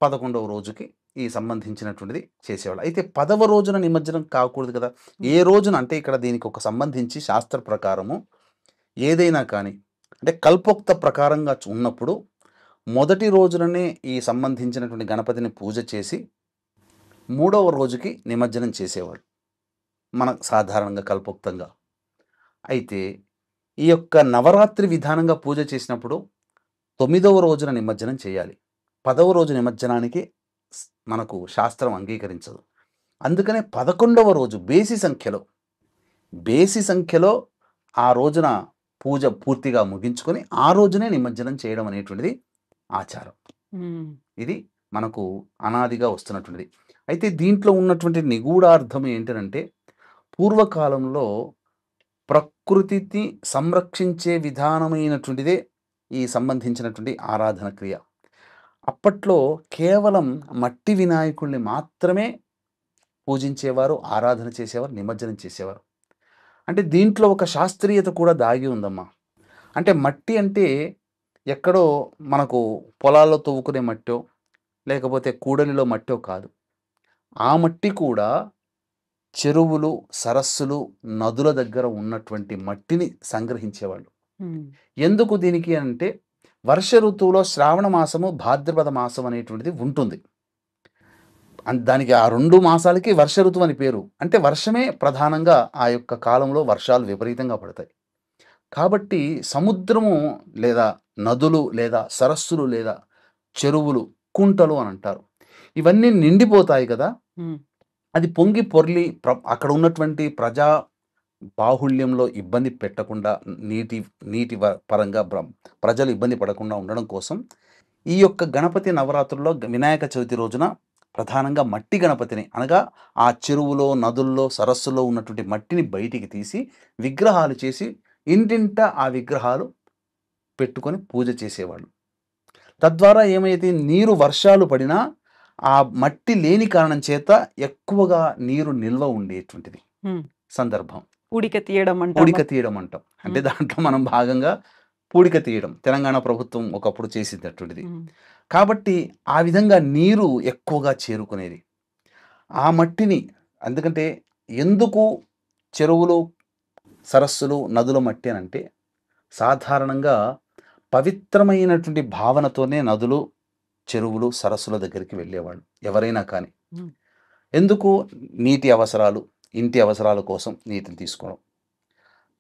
11వ రోజుకి ఈ సంబంధించినటువంటిది చేసేవాళ్ళు. అయితే 10వ రోజున నిమజ్జనం కాకూడదు కదా. ఏ రోజున అంటే ఇక్కడ దీనికి ఒక సంబంధించి శాస్త్ర ప్రకారము ఏదైనా కానీ, అంటే కల్పోక్త ప్రకారంగా ఉన్నప్పుడు మొదటి రోజుననే ఈ సంబంధించినటువంటి గణపతిని పూజ చేసి 3వ రోజుకి నిమజ్జనం చేసేవాళ్ళు మన సాధారణంగా కల్పోక్తంగా. అయితే ఈ యొక్క నవరాత్రి విధానంగా పూజ చేసినప్పుడు 9వ రోజున నిమజ్జనం చేయాలి. 10వ రోజు నిమజ్జనానికి మనకు శాస్త్రం అంగీకరించదు. అందుకనే 11వ రోజు బేసి సంఖ్యలో ఆ రోజున పూజ పూర్తిగా ముగించుకొని ఆ రోజునే నిమజ్జనం చేయడం అనేటువంటిది ఆచారం. ఇది మనకు అనాదిగా వస్తున్నటువంటిది. అయితే దీంట్లో ఉన్నటువంటి నిగూఢార్థం ఏంటంటే, పూర్వకాలంలో ప్రకృతిని సంరక్షించే విధానమైనటువంటిదే ఈ సంబంధించినటువంటి ఆరాధన క్రియ. అప్పట్లో కేవలం మట్టి వినాయకుడిని మాత్రమే పూజించేవారు, ఆరాధన చేసేవారు, నిమజ్జనం చేసేవారు. అంటే దీంట్లో ఒక శాస్త్రీయత కూడా దాగి ఉందమ్మా. అంటే మట్టి అంటే ఎక్కడో మనకు పొలాల్లో తవ్వుకునే మట్టో, లేకపోతే కూడలిలో మట్టో కాదు. ఆ మట్టి కూడా చెరువులు, సరస్సులు, నదుల దగ్గర ఉన్నటువంటి మట్టిని సంగ్రహించేవాళ్ళు. ఎందుకు దీనికి అంటే వర్ష ఋతువులో శ్రావణ మాసము, భాద్రపద మాసం అనేటువంటిది ఉంటుంది. దానికి ఆ 2 మాసాలకి వర్ష ఋతువు అని పేరు. అంటే వర్షమే ప్రధానంగా ఆ యొక్క కాలంలో వర్షాలు విపరీతంగా పడతాయి. కాబట్టి సముద్రము లేదా నదులు లేదా సరస్సులు లేదా చెరువులు, కుంటలు అని అంటారు. ఇవన్నీ నిండిపోతాయి కదా! అది పొంగి పొర్లి అక్కడ ఉన్నటువంటి ప్రజా బాహుళ్యంలో ఇబ్బంది పెట్టకుండా నీటి పరంగా ప్రజలు ఇబ్బంది పడకుండా ఉండడం కోసం ఈ యొక్క గణపతి నవరాత్రుల్లో వినాయక చవితి రోజున ప్రధానంగా మట్టి గణపతిని, అనగా ఆ చెరువులో, నదుల్లో, సరస్సులో ఉన్నటువంటి మట్టిని బయటికి తీసి విగ్రహాలు చేసి ఇంటింట ఆ విగ్రహాలు పెట్టుకొని పూజ చేసేవాళ్ళు. తద్వారా ఏమైతే నీరు వర్షాలు పడినా ఆ మట్టి లేని కారణం చేత ఎక్కువగా నీరు నిల్వ ఉండేటువంటిది సందర్భం. పూడిక తీయడం అంటాం. అంటే దాంట్లో మనం భాగంగా పూడిక తీయడం తెలంగాణ ప్రభుత్వం ఒకప్పుడు చేసేటటువంటిది. కాబట్టి ఆ విధంగా నీరు ఎక్కువగా చేరుకునేది. ఆ మట్టిని ఎందుకంటే ఎందుకు చెరువులు, సరస్సులు, నదుల మట్టి అని అంటే సాధారణంగా పవిత్రమైనటువంటి భావనతోనే నదులు, చెరువులు, సరస్సుల దగ్గరికి వెళ్ళేవాళ్ళు ఎవరైనా కానీ. ఎందుకు? నీటి అవసరాలు, ఇంటి అవసరాల కోసం నీటిని తీసుకోవడం.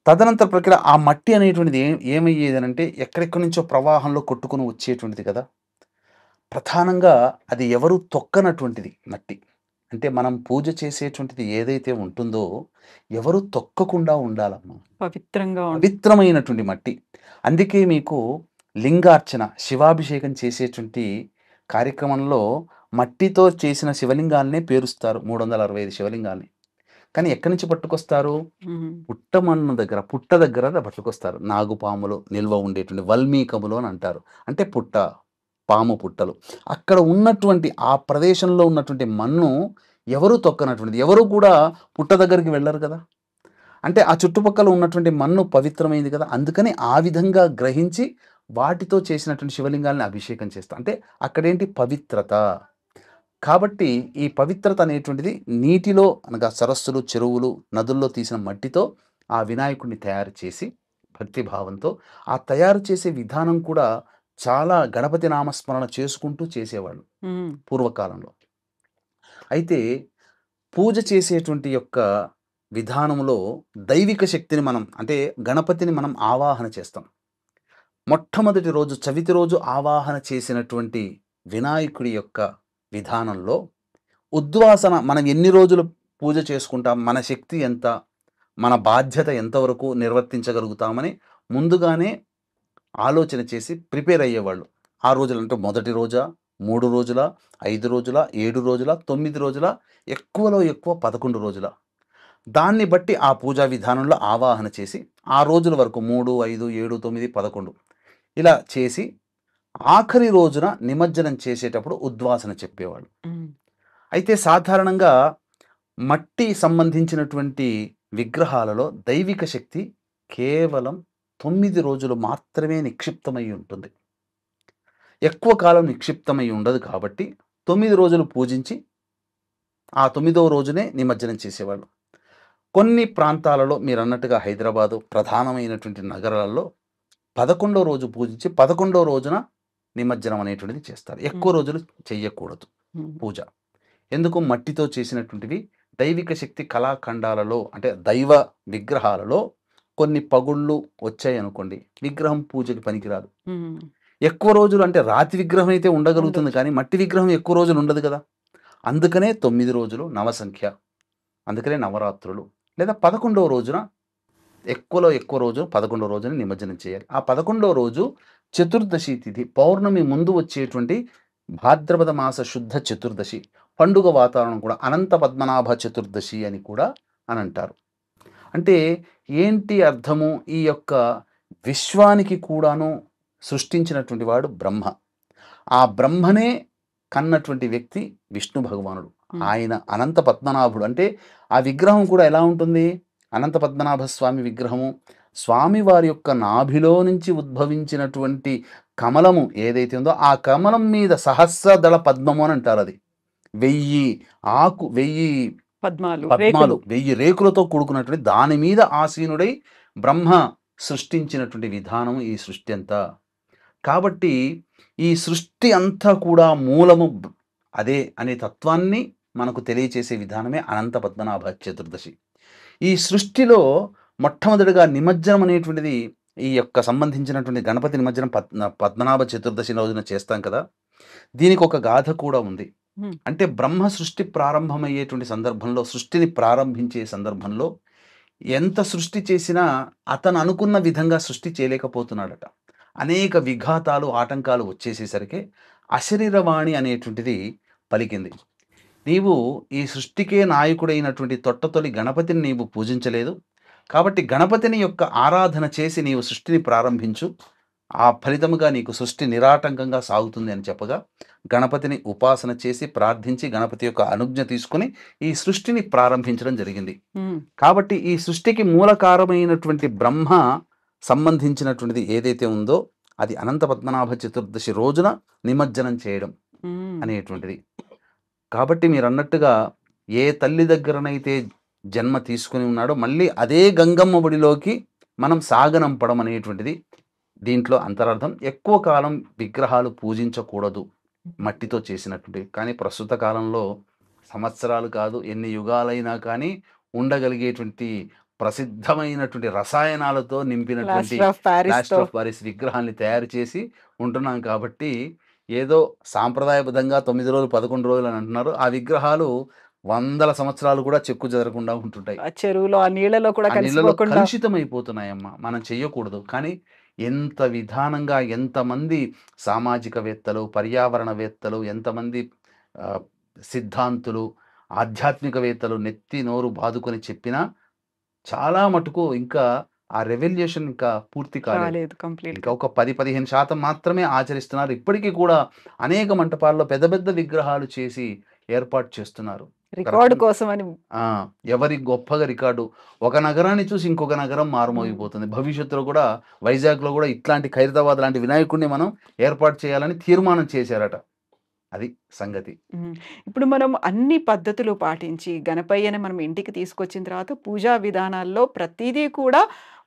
తదనంతర ప్రక్రియ ఆ మట్టి అనేటువంటిది ఏమయ్యేదనంటే ఎక్కడెక్కడి నుంచో ప్రవాహంలో కొట్టుకుని వచ్చేటువంటిది కదా. ప్రధానంగా అది ఎవరు తొక్కనటువంటిది మట్టి. అంటే మనం పూజ చేసేటువంటిది ఏదైతే ఉంటుందో ఎవరు తొక్కకుండా ఉండాలమ్మా. పవిత్రమైనటువంటి మట్టి. అందుకే మీకు లింగార్చన, శివాభిషేకం చేసేటువంటి కార్యక్రమంలో మట్టితో చేసిన శివలింగాలనే పేరుస్తారు, 365 శివలింగాల్ని. కానీ ఎక్కడి నుంచి పట్టుకొస్తారు? పుట్ట దగ్గర పట్టుకొస్తారు. నాగుపాములు నిల్వ ఉండేటువంటి వల్మీకములు అని అంటారు. అంటే పాము పుట్టలు. అక్కడ ఉన్నటువంటి ఆ ప్రదేశంలో ఉన్నటువంటి మన్ను ఎవరు తొక్కనటువంటిది. ఎవరు కూడా పుట్ట దగ్గరికి వెళ్ళరు కదా. అంటే ఆ చుట్టుపక్కల ఉన్నటువంటి మన్ను పవిత్రమైంది కదా. అందుకని ఆ విధంగా గ్రహించి వాటితో చేసినటువంటి శివలింగాల్ని అభిషేకం చేస్తాం. అంటే అక్కడేంటి? పవిత్రత. కాబట్టి ఈ పవిత్రత అనేటువంటిది నీటిలో, అనగా సరస్సులు, చెరువులు, నదుల్లో తీసిన మట్టితో ఆ వినాయకుడిని తయారు చేసి భక్తిభావంతో ఆ తయారు చేసే విధానం కూడా చాలా గణపతి నామస్మరణ చేసుకుంటూ చేసేవాళ్ళు పూర్వకాలంలో. అయితే పూజ చేసేటువంటి యొక్క విధానంలో దైవిక శక్తిని మనం, అంటే గణపతిని మనం ఆవాహన చేస్తాం. మొట్టమొదటి రోజు, చవితి రోజు ఆవాహన చేసినటువంటి వినాయకుడి యొక్క విధానంలో ఉద్వాసన, మనం ఎన్ని రోజులు పూజ చేసుకుంటాం, మన శక్తి ఎంత, మన బాధ్యత ఎంతవరకు నిర్వర్తించగలుగుతామని ముందుగానే ఆలోచన చేసి ప్రిపేర్ అయ్యేవాళ్ళు. ఆ రోజులు అంటే మొదటి రోజా, 3 రోజుల, 5 రోజుల, 7 రోజుల, 9 రోజుల, ఎక్కువలో ఎక్కువ 11 రోజుల. దాన్ని బట్టి ఆ పూజా విధానంలో ఆవాహన చేసి ఆ రోజుల వరకు 3, 5, 7, 9, 11 ఇలా చేసి ఆఖరి రోజున నిమజ్జనం చేసేటప్పుడు ఉద్వాసన చెప్పేవాళ్ళు. అయితే సాధారణంగా మట్టి సంబంధించినటువంటి విగ్రహాలలో దైవిక శక్తి కేవలం 9 రోజులు మాత్రమే నిక్షిప్తమై ఉంటుంది. ఎక్కువ కాలం నిక్షిప్తమై ఉండదు. కాబట్టి 9 రోజులు పూజించి ఆ 9వ రోజునే నిమజ్జనం చేసేవాళ్ళు. కొన్ని ప్రాంతాలలో మీరు అన్నట్టుగా హైదరాబాదు ప్రధానమైనటువంటి నగరాలలో 11వ రోజు పూజించి 11వ రోజున నిమజ్జనం అనేటువంటిది చేస్తారు. ఎక్కువ రోజులు చెయ్యకూడదు పూజ. ఎందుకు? మట్టితో చేసినటువంటివి దైవిక శక్తి కళాఖండాలలో, అంటే దైవ విగ్రహాలలో కొన్ని పగుళ్ళు వచ్చాయి అనుకోండి, విగ్రహం పూజకి పనికిరాదు. ఎక్కువ రోజులు అంటే రాతి విగ్రహం అయితే ఉండగలుగుతుంది, కానీ మట్టి విగ్రహం ఎక్కువ రోజులు ఉండదు కదా. అందుకనే 9 రోజులు నవసంఖ్య, అందుకనే నవరాత్రులు. లేదా 11వ రోజున ఎక్కువ రోజు 11వ రోజున నిమజ్జనం చేయాలి. ఆ 11వ రోజు చతుర్దశి తిథి, పౌర్ణమి ముందు వచ్చేటువంటి భాద్రపద మాస శుద్ధ చతుర్దశి, పండుగ వాతావరణం కూడా అనంత పద్మనాభ చతుర్దశి అని కూడా అని అంటారు. అంటే ఏంటి అర్థము? ఈ యొక్క విశ్వానికి కూడాను సృష్టించినటువంటి వాడు బ్రహ్మ. ఆ బ్రహ్మనే కన్నటువంటి వ్యక్తి విష్ణు భగవానుడు. ఆయన అనంత పద్మనాభుడు. అంటే ఆ విగ్రహం కూడా ఎలా ఉంటుంది? అనంత పద్మనాభ స్వామి విగ్రహము స్వామివారి యొక్క నాభిలో నుంచి ఉద్భవించినటువంటి కమలము ఏదైతే ఉందో ఆ కమలం మీద సహస్రదళ పద్మము అని అంటారు. అది 1000 పద్మాలు, పద్మాలు, రేకులు. 1000 రేకులతో కూడుకున్నటువంటి దాని మీద ఆసీనుడై బ్రహ్మ సృష్టించినటువంటి విధానం ఈ సృష్టి అంతా. కాబట్టి ఈ సృష్టి అంతా కూడా మూలము అదే అనే తత్వాన్ని మనకు తెలియచేసే విధానమే అనంత పద్మనాభ చతుర్దశి. ఈ సృష్టిలో మొట్టమొదటిగా నిమజ్జనం అనేటువంటిది ఈ యొక్క సంబంధించినటువంటి గణపతి నిమజ్జనం పద్మనాభ చతుర్దశి రోజున చేస్తాం కదా. దీనికి ఒక గాథ కూడా ఉంది. హ్మ్. అంటే బ్రహ్మ సృష్టి ప్రారంభమయ్యేటువంటి సందర్భంలో, సృష్టిని ప్రారంభించే సందర్భంలో ఎంత సృష్టి చేసినా అతను అనుకున్న విధంగా సృష్టి చేయలేకపోతున్నాడట. అనేక విఘాతాలు, ఆటంకాలు వచ్చేసేసరికి అశరీరవాణి అనేటువంటిది పలికింది. నీవు ఈ సృష్టికే నాయకుడైనటువంటి తొట్టతొలి గణపతిని నీవు పూజించలేదు. కాబట్టి గణపతిని యొక్క ఆరాధన చేసి నీవు సృష్టిని ప్రారంభించు. ఆ ఫలితముగా నీకు సృష్టి నిరాటంకంగా సాగుతుంది అని చెప్పగా గణపతిని ఉపాసన చేసి ప్రార్థించి గణపతి యొక్క అనుజ్ఞ తీసుకుని ఈ సృష్టిని ప్రారంభించడం జరిగింది. కాబట్టి ఈ సృష్టికి మూలకారమైనటువంటి బ్రహ్మ సంబంధించినటువంటిది ఏదైతే ఉందో అది అనంత పద్మనాభ చతుర్దశి రోజున నిమజ్జనం చేయడం అనేటువంటిది. కాబట్టి మీరు అన్నట్టుగా ఏ తల్లి దగ్గరనైతే జన్మ తీసుకుని ఉన్నాడో మళ్ళీ అదే గంగమ్మ ఒడిలోకి మనం సాగనంపడం అనేటువంటిది దీంట్లో అంతరార్థం. ఎక్కువ కాలం విగ్రహాలు పూజించకూడదు మట్టితో చేసినటువంటివి. కానీ ప్రస్తుత కాలంలో సంవత్సరాలు కాదు ఎన్ని యుగాలైనా కానీ ఉండగలిగేటువంటి ప్రసిద్ధమైనటువంటి రసాయనాలతో నింపినటువంటి ప్లాస్టర్ ఆఫ్ పారిస్ విగ్రహాన్ని తయారు చేసి ఉంటున్నాం. కాబట్టి ఏదో సాంప్రదాయబద్ధంగా 9 రోజులు 11 రోజులు అని అంటున్నారు. ఆ విగ్రహాలు వందల సంవత్సరాలు కూడా చెక్కు చెదరకుండా ఉంటుంటాయి. చెరువులో ఆ నీళ్ళలో కూడా కలుషితమైపోతున్నాయమ్మా. మనం చెయ్యకూడదు. కానీ ఎంత విధానంగా ఎంతమంది సామాజికవేత్తలు, పర్యావరణవేత్తలు, ఎంతమంది సిద్ధాంతులు, ఆధ్యాత్మికవేత్తలు నెత్తి నోరు బాదుకొని చెప్పినా చాలా మటుకు ఇంకా ఆ రెవల్యూషన్ ఇంకా పూర్తి కాలేదు. ఇంకా ఒక 10-15% మాత్రమే ఆచరిస్తున్నారు. ఇప్పటికీ కూడా అనేక మంటపాల్లో పెద్ద పెద్ద విగ్రహాలు చేసి ఏర్పాటు చేస్తున్నారు రికార్డు కోసం అని. ఎవరి గొప్పగా రికార్డు. ఒక నగరాన్ని చూసి ఇంకొక నగరం మారుమోగిపోతుంది. భవిష్యత్తులో కూడా వైజాగ్లో కూడా ఇట్లాంటి ఖైరతాబాద్ లాంటి వినాయకుడిని మనం ఏర్పాటు చేయాలని తీర్మానం చేశారట. అది సంగతి. ఇప్పుడు మనం అన్ని పద్ధతులు పాటించి గణపయ్యని మనం ఇంటికి తీసుకొచ్చిన తర్వాత పూజా విధానాల్లో ప్రతిదీ కూడా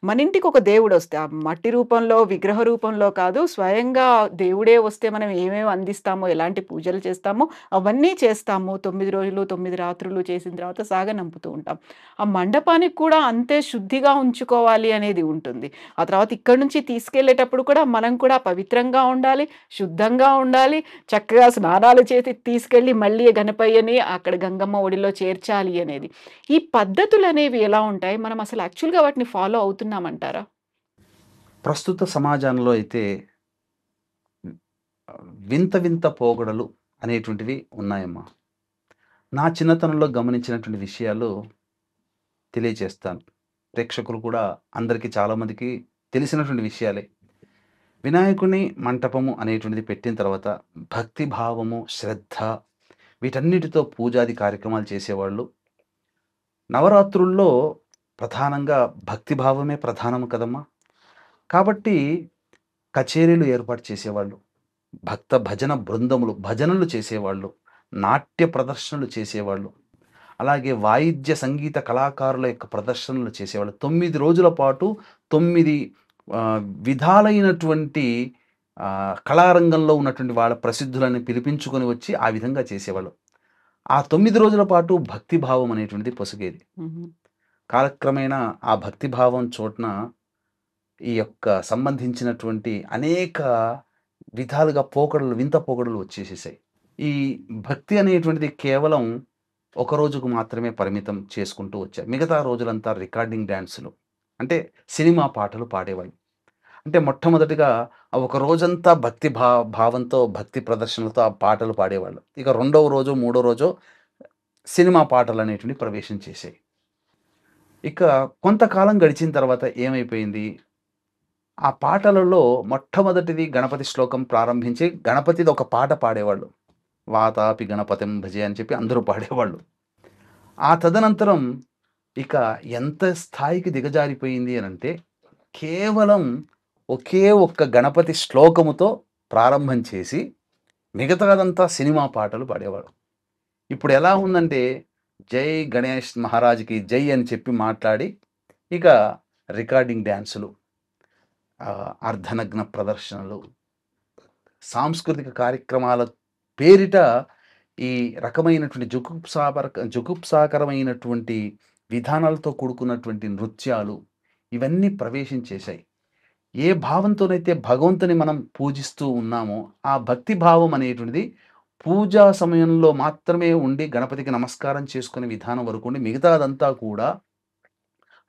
మన ఇంటికి ఒక దేవుడు వస్తే ఆ మట్టి రూపంలో, విగ్రహ రూపంలో కాదు, స్వయంగా దేవుడే వస్తే మనం ఏమేమి అందిస్తామో, ఎలాంటి పూజలు చేస్తామో అవన్నీ చేస్తాము. 9 రోజులు 9 రాత్రులు చేసిన తర్వాత సాగనంపుతూ ఉంటాం. ఆ మండపానికి కూడా అంతే శుద్ధిగా ఉంచుకోవాలి అనేది ఉంటుంది. ఆ తర్వాత ఇక్కడి నుంచి తీసుకెళ్ళేటప్పుడు కూడా మనం కూడా పవిత్రంగా ఉండాలి, శుద్ధంగా ఉండాలి, చక్కగా స్నానాలు చేసి తీసుకెళ్ళి మళ్ళీ గణపయ్యని అక్కడ గంగమ్మ ఒడిలో చేర్చాలి అనేది. ఈ పద్ధతులు అనేవి ఎలా ఉంటాయి? మనం అసలు యాక్చువల్గా వాటిని ఫాలో అవుతున్నామంటారా? ప్రస్తుత సమాజంలో అయితే వింత వింత పోగడలు అనేటువంటివి ఉన్నాయమ్మా. నా చిన్నతనంలో గమనించినటువంటి విషయాలు తెలియచేస్తాను. ప్రేక్షకులు కూడా అందరికీ చాలామందికి తెలిసినటువంటి విషయాలే. వినాయకుని మంటపము అనేటువంటిది పెట్టిన తర్వాత భక్తి భావము, శ్రద్ధ వీటన్నిటితో పూజాది కార్యక్రమాలు చేసేవాళ్ళు. నవరాత్రుల్లో ప్రధానంగా భక్తి భావమే ప్రధానం కదమ్మా. కాబట్టి కచేరీలు ఏర్పాటు చేసేవాళ్ళు, భక్త భజన బృందములు భజనలు చేసేవాళ్ళు, నాట్య ప్రదర్శనలు చేసేవాళ్ళు, అలాగే వాయిద్య సంగీత కళాకారుల యొక్క ప్రదర్శనలు చేసేవాళ్ళు. 9 రోజుల పాటు 9 విధాలైనటువంటి కళారంగంలో ఉన్నటువంటి వాళ్ళ ప్రసిద్ధులని పిలిపించుకొని వచ్చి ఆ విధంగా చేసేవాళ్ళు. ఆ 9 రోజుల పాటు భక్తిభావం అనేటువంటిది పొసిగేది. కాలక్రమేణా ఆ భక్తిభావం చోట్న ఈ యొక్క సంబంధించినటువంటి అనేక విధాలుగా పోకడలు, వింత పోకడలు వచ్చేసేసాయి. ఈ భక్తి అనేటువంటిది కేవలం ఒక రోజుకు మాత్రమే పరిమితం చేసుకుంటూ వచ్చారు. మిగతా రోజులంతా రికార్డింగ్ డ్యాన్సులు, అంటే సినిమా పాటలు పాడేవాళ్ళు. అంటే మొట్టమొదటిగా ఒక రోజంతా భక్తి భావంతో భక్తి ప్రదర్శనలతో ఆ పాటలు పాడేవాళ్ళు. ఇక రెండవ రోజు, మూడో రోజు సినిమా పాటలు అనేటువంటి ప్రవేశం చేసాయి. ఇక కొంతకాలం గడిచిన తర్వాత ఏమైపోయింది, ఆ పాటలలో మొట్టమొదటిది గణపతి శ్లోకం ప్రారంభించి గణపతిది ఒక పాట పాడేవాళ్ళు. వాతాపి గణపతిం భజే అని చెప్పి అందరూ పాడేవాళ్ళు. ఆ తదనంతరం ఇక ఎంత స్థాయికి దిగజారిపోయింది అనంటే, కేవలం ఒకే ఒక్క గణపతి శ్లోకముతో ప్రారంభం చేసి, మిగతాదంతా సినిమా పాటలు పాడేవాడు. ఇప్పుడు ఎలా ఉందంటే, జై గణేష్ మహారాజ్‌కి జై అని చెప్పి మాట్లాడి, ఇక రికార్డింగ్ డాన్సులు, అర్ధనగ్న ప్రదర్శనలు, సాంస్కృతిక కార్యక్రమాల పేరిట ఈ రకమైనటువంటి జుగుప్సాకరమైనటువంటి విధానాలతో కూడుకున్నటువంటి నృత్యాలు ఇవన్నీ ప్రవేశించేశాయి. ఏ భావంతోనైతే భగవంతుని మనం పూజిస్తూ ఉన్నామో, ఆ భక్తి భావం అనేటువంటిది పూజా సమయంలో మాత్రమే ఉండి గణపతికి నమస్కారం చేసుకునే విధానం వరకు ఉండి, మిగతాదంతా కూడా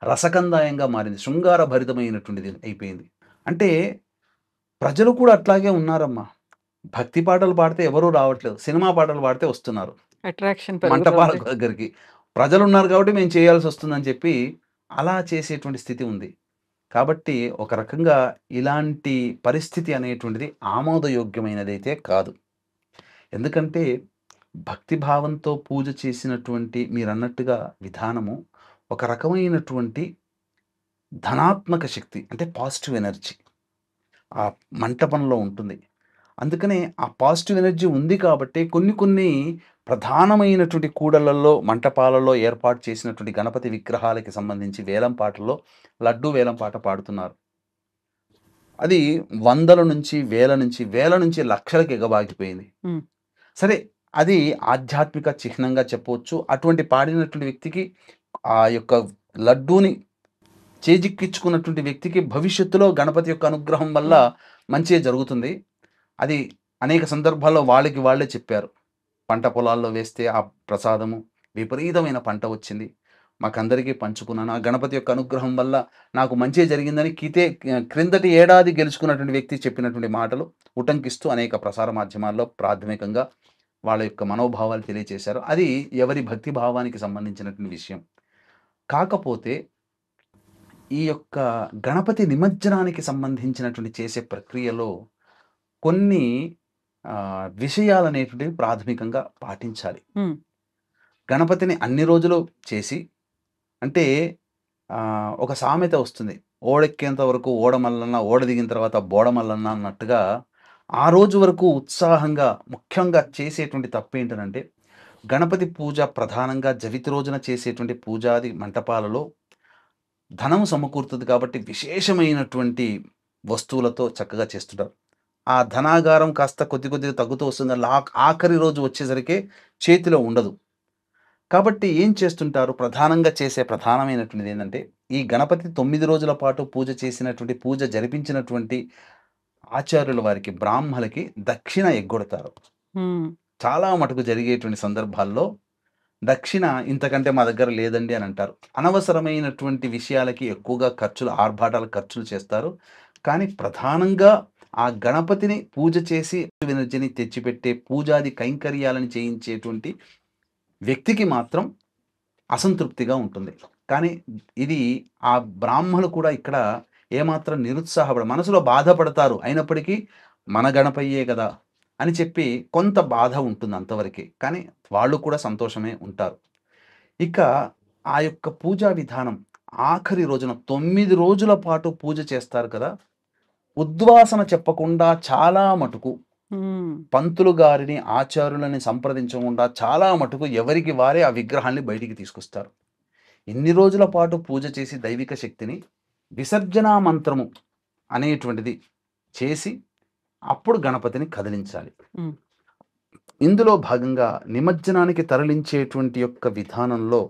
రసకందాయంగా మారింది. శృంగార భరితమైనటువంటిది అయిపోయింది. అంటే ప్రజలు కూడా అట్లాగే ఉన్నారమ్మా. భక్తి పాటలు పాడితే ఎవరూ రావట్లేదు. సినిమా పాటలు పాడితే వస్తున్నారు. అట్రాక్షన్ మంటపాల పెరుగుతోంది. దగ్గరికి. ప్రజలున్నారు కాబట్టి మేము చేయాల్సొస్తుందని చెప్పి అలా చేసేటువంటి స్థితి ఉంది. కాబట్టి ఒక రకంగా ఇలాంటి పరిస్థితి అనేటువంటిది ఆమోదయోగ్యమైనదైతే కాదు. ఎందుకంటే భక్తి భావంతో పూజ చేసినటువంటి మీరన్నట్టుగా విధానము ఒక రకమైనటువంటి ధనాత్మక శక్తి, అంటే పాజిటివ్ ఎనర్జీ ఆ మంటపంలో ఉంటుంది. అందుకనే ఆ పాజిటివ్ ఎనర్జీ ఉంది కాబట్టి కొన్ని ప్రధానమైనటువంటి కూడళ్లలో, మంటపాలలో ఏర్పాటు చేసినటువంటి గణపతి విగ్రహాలకి సంబంధించి వేలం పాటల్లో లడ్డూ వేలం పాట పాడుతున్నారు. అది వందల నుంచి, వేల నుంచి లక్షలకి ఎగబాకిపోయింది. హ్మ్. సరే, అది ఆధ్యాత్మిక చిహ్నంగా చెప్పవచ్చు. అటువంటి పాడినటువంటి వ్యక్తికి, ఆ యొక్క లడ్డూని చేజిక్కించుకున్నటువంటి వ్యక్తికి భవిష్యత్తులో గణపతి యొక్క అనుగ్రహం వల్ల మంచే జరుగుతుంది. అది అనేక సందర్భాల్లో వాళ్ళకి వాళ్ళే చెప్పారు. పంట పొలాల్లో వేస్తే ఆ ప్రసాదము విపరీతమైన పంట వచ్చింది. మాకందరికీ పంచుకున్నాను. ఆ గణపతి యొక్క అనుగ్రహం వల్ల నాకు మంచే జరిగిందని క్రిందటి ఏడాది గెలుచుకున్నటువంటి వ్యక్తి చెప్పినటువంటి మాటలు ఉటంకిస్తూ అనేక ప్రసార మాధ్యమాల్లో ప్రాథమికంగా వాళ్ళ యొక్క మనోభావాలు తెలియచేశారు. అది ఎవరి భక్తి భావానికి సంబంధించినటువంటి విషయం. కాకపోతే ఈ యొక్క గణపతి నిమజ్జనానికి సంబంధించినటువంటి చేసే ప్రక్రియలో కొన్ని విషయాలనేటువంటివి ప్రాథమికంగా పాటించాలి. హ్మ్. గణపతిని అన్ని రోజులు చేసి, అంటే ఒక సామెత వస్తుంది. ఓడెక్కేంత వరకు ఓడమల్లన్న, ఓడ దిగిన తర్వాత బోడమల్లన్న అన్నట్టుగా ఆ రోజు వరకు ఉత్సాహంగా ముఖ్యంగా చేసేటువంటి తప్పేంటనంటే, గణపతి పూజ ప్రధానంగా జవితి రోజున చేసేటువంటి పూజాది మంటపాలలో ధనం సమకూరుతుంది కాబట్టి విశేషమైనటువంటి వస్తువులతో చక్కగా చేస్తుంటారు. ఆ ధనాగారం కాస్త కొద్దిగా తగ్గుతూ వస్తుంది. ఆఖరి రోజు వచ్చేసరికి చేతిలో ఉండదు. కాబట్టి ఏం చేస్తుంటారు, ప్రధానంగా చేసే ప్రధానమైనటువంటిది ఏంటంటే, ఈ గణపతి 9 రోజుల పాటు పూజ జరిపించినటువంటి ఆచార్యుల వారికి, బ్రాహ్మలకి దక్షిణ ఎగ్గొడతారు. హ్మ్. చాలా మటుకు జరిగేటువంటి సందర్భాల్లో దక్షిణ ఇంతకంటే మా దగ్గర లేదండి అని అంటారు. అనవసరమైనటువంటి విషయాలకి ఎక్కువగా ఆర్భాటాల ఖర్చులు చేస్తారు. కానీ ప్రధానంగా ఆ గణపతిని పూజ చేసి ఎనర్జీని తెచ్చిపెట్టే పూజాది కైంకర్యాలను చేయించేటువంటి వ్యక్తికి మాత్రం అసంతృప్తిగా ఉంటుంది. కానీ ఇది ఆ బ్రాహ్మలు కూడా ఇక్కడ ఏమాత్రం మనసులో బాధపడతారు. అయినప్పటికీ మన గణపయ్యే కదా అని చెప్పి కొంత బాధ ఉంటుంది అంతవరకే. కానీ వాళ్ళు కూడా సంతోషమే ఉంటారు. ఇక ఆ యొక్క పూజా విధానం ఆఖరి రోజున 9 రోజుల పాటు పూజ చేస్తారు కదా, ఉద్వాసన చెప్పకుండా చాలా మటుకు హ్మ్. పంతులు గారిని, ఆచార్యులని సంప్రదించకుండా చాలా మటుకు ఎవరికి వారే ఆ విగ్రహాన్ని బయటికి తీసుకొస్తారు. ఇన్ని రోజుల పాటు పూజ చేసి దైవిక శక్తిని విసర్జనా మంత్రము అనేటువంటిది చేసి అప్పుడు గణపతిని కదిలించాలి. హ్మ్. ఇందులో భాగంగా నిమజ్జనానికి తరలించేటువంటి యొక్క విధానంలో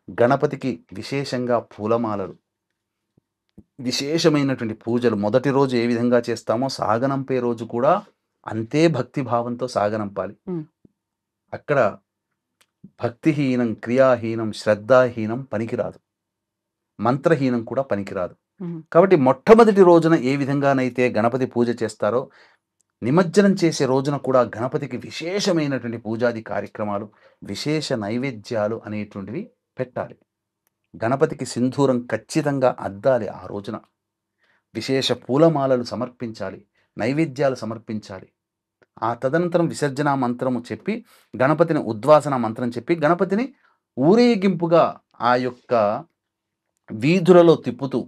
గణపతికి విశేషంగా పూలమాలలు, విశేషమైనటువంటి పూజలు మొదటి రోజు ఏ విధంగా చేస్తామో సాగనంపే రోజు కూడా అంతే భక్తి భావంతో సాగనంపాలి. హ్మ్. అక్కడ భక్తిహీనం, క్రియాహీనం, శ్రద్ధాహీనం పనికిరాదు. మంత్రహీనం కూడా పనికిరాదు. హ్మ్. కాబట్టి మొట్టమొదటి రోజున ఏ విధంగానైతే గణపతి పూజ చేస్తారో, నిమజ్జనం చేసే రోజున కూడా గణపతికి విశేషమైనటువంటి పూజాది కార్యక్రమాలు, విశేష నైవేద్యాలు అనేటువంటివి పెట్టాలి. గణపతికి సింధూరం ఖచ్చితంగా అద్దాలి ఆ రోజున. విశేష పూలమాలలు సమర్పించాలి, నైవేద్యాలు సమర్పించాలి. ఆ తదనంతరం విసర్జన మంత్రము చెప్పి గణపతిని ఉద్వాసన మంత్రం చెప్పి గణపతిని ఊరేగింపుగా ఆ యొక్క వీధులలో తిప్పుతూ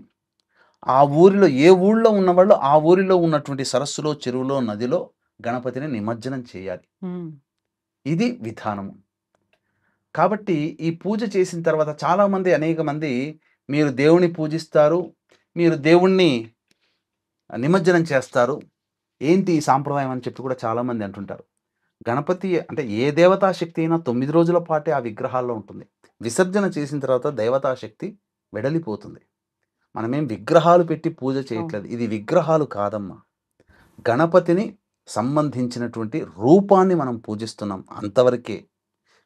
ఆ ఊరిలో ఏ ఊళ్ళో ఉన్నవాళ్ళు ఆ ఊరిలో ఉన్నటువంటి సరస్సులో, చెరువులో, నదిలో గణపతిని నిమజ్జనం చేయాలి. ఇది విధానము. కాబట్టి ఈ పూజ చేసిన తర్వాత చాలామంది అనేక మంది మీరు దేవుని పూజిస్తారు, మీరు దేవుణ్ణి నిమజ్జనం చేస్తారు, ఏంటి ఈ సాంప్రదాయం అని చెప్పి కూడా చాలామంది అంటుంటారు. గణపతి అంటే ఏ దేవతాశక్తి అయినా 9 రోజుల పాటే ఆ విగ్రహాల్లో ఉంటుంది. విసర్జన చేసిన తర్వాత దేవతాశక్తి వెడలిపోతుంది. మనమేం విగ్రహాలు పెట్టి పూజ చేయట్లేదు. ఇది విగ్రహాలు కాదమ్మా, గణపతిని సంబంధించినటువంటి రూపాన్ని మనం పూజిస్తున్నాం, అంతవరకే.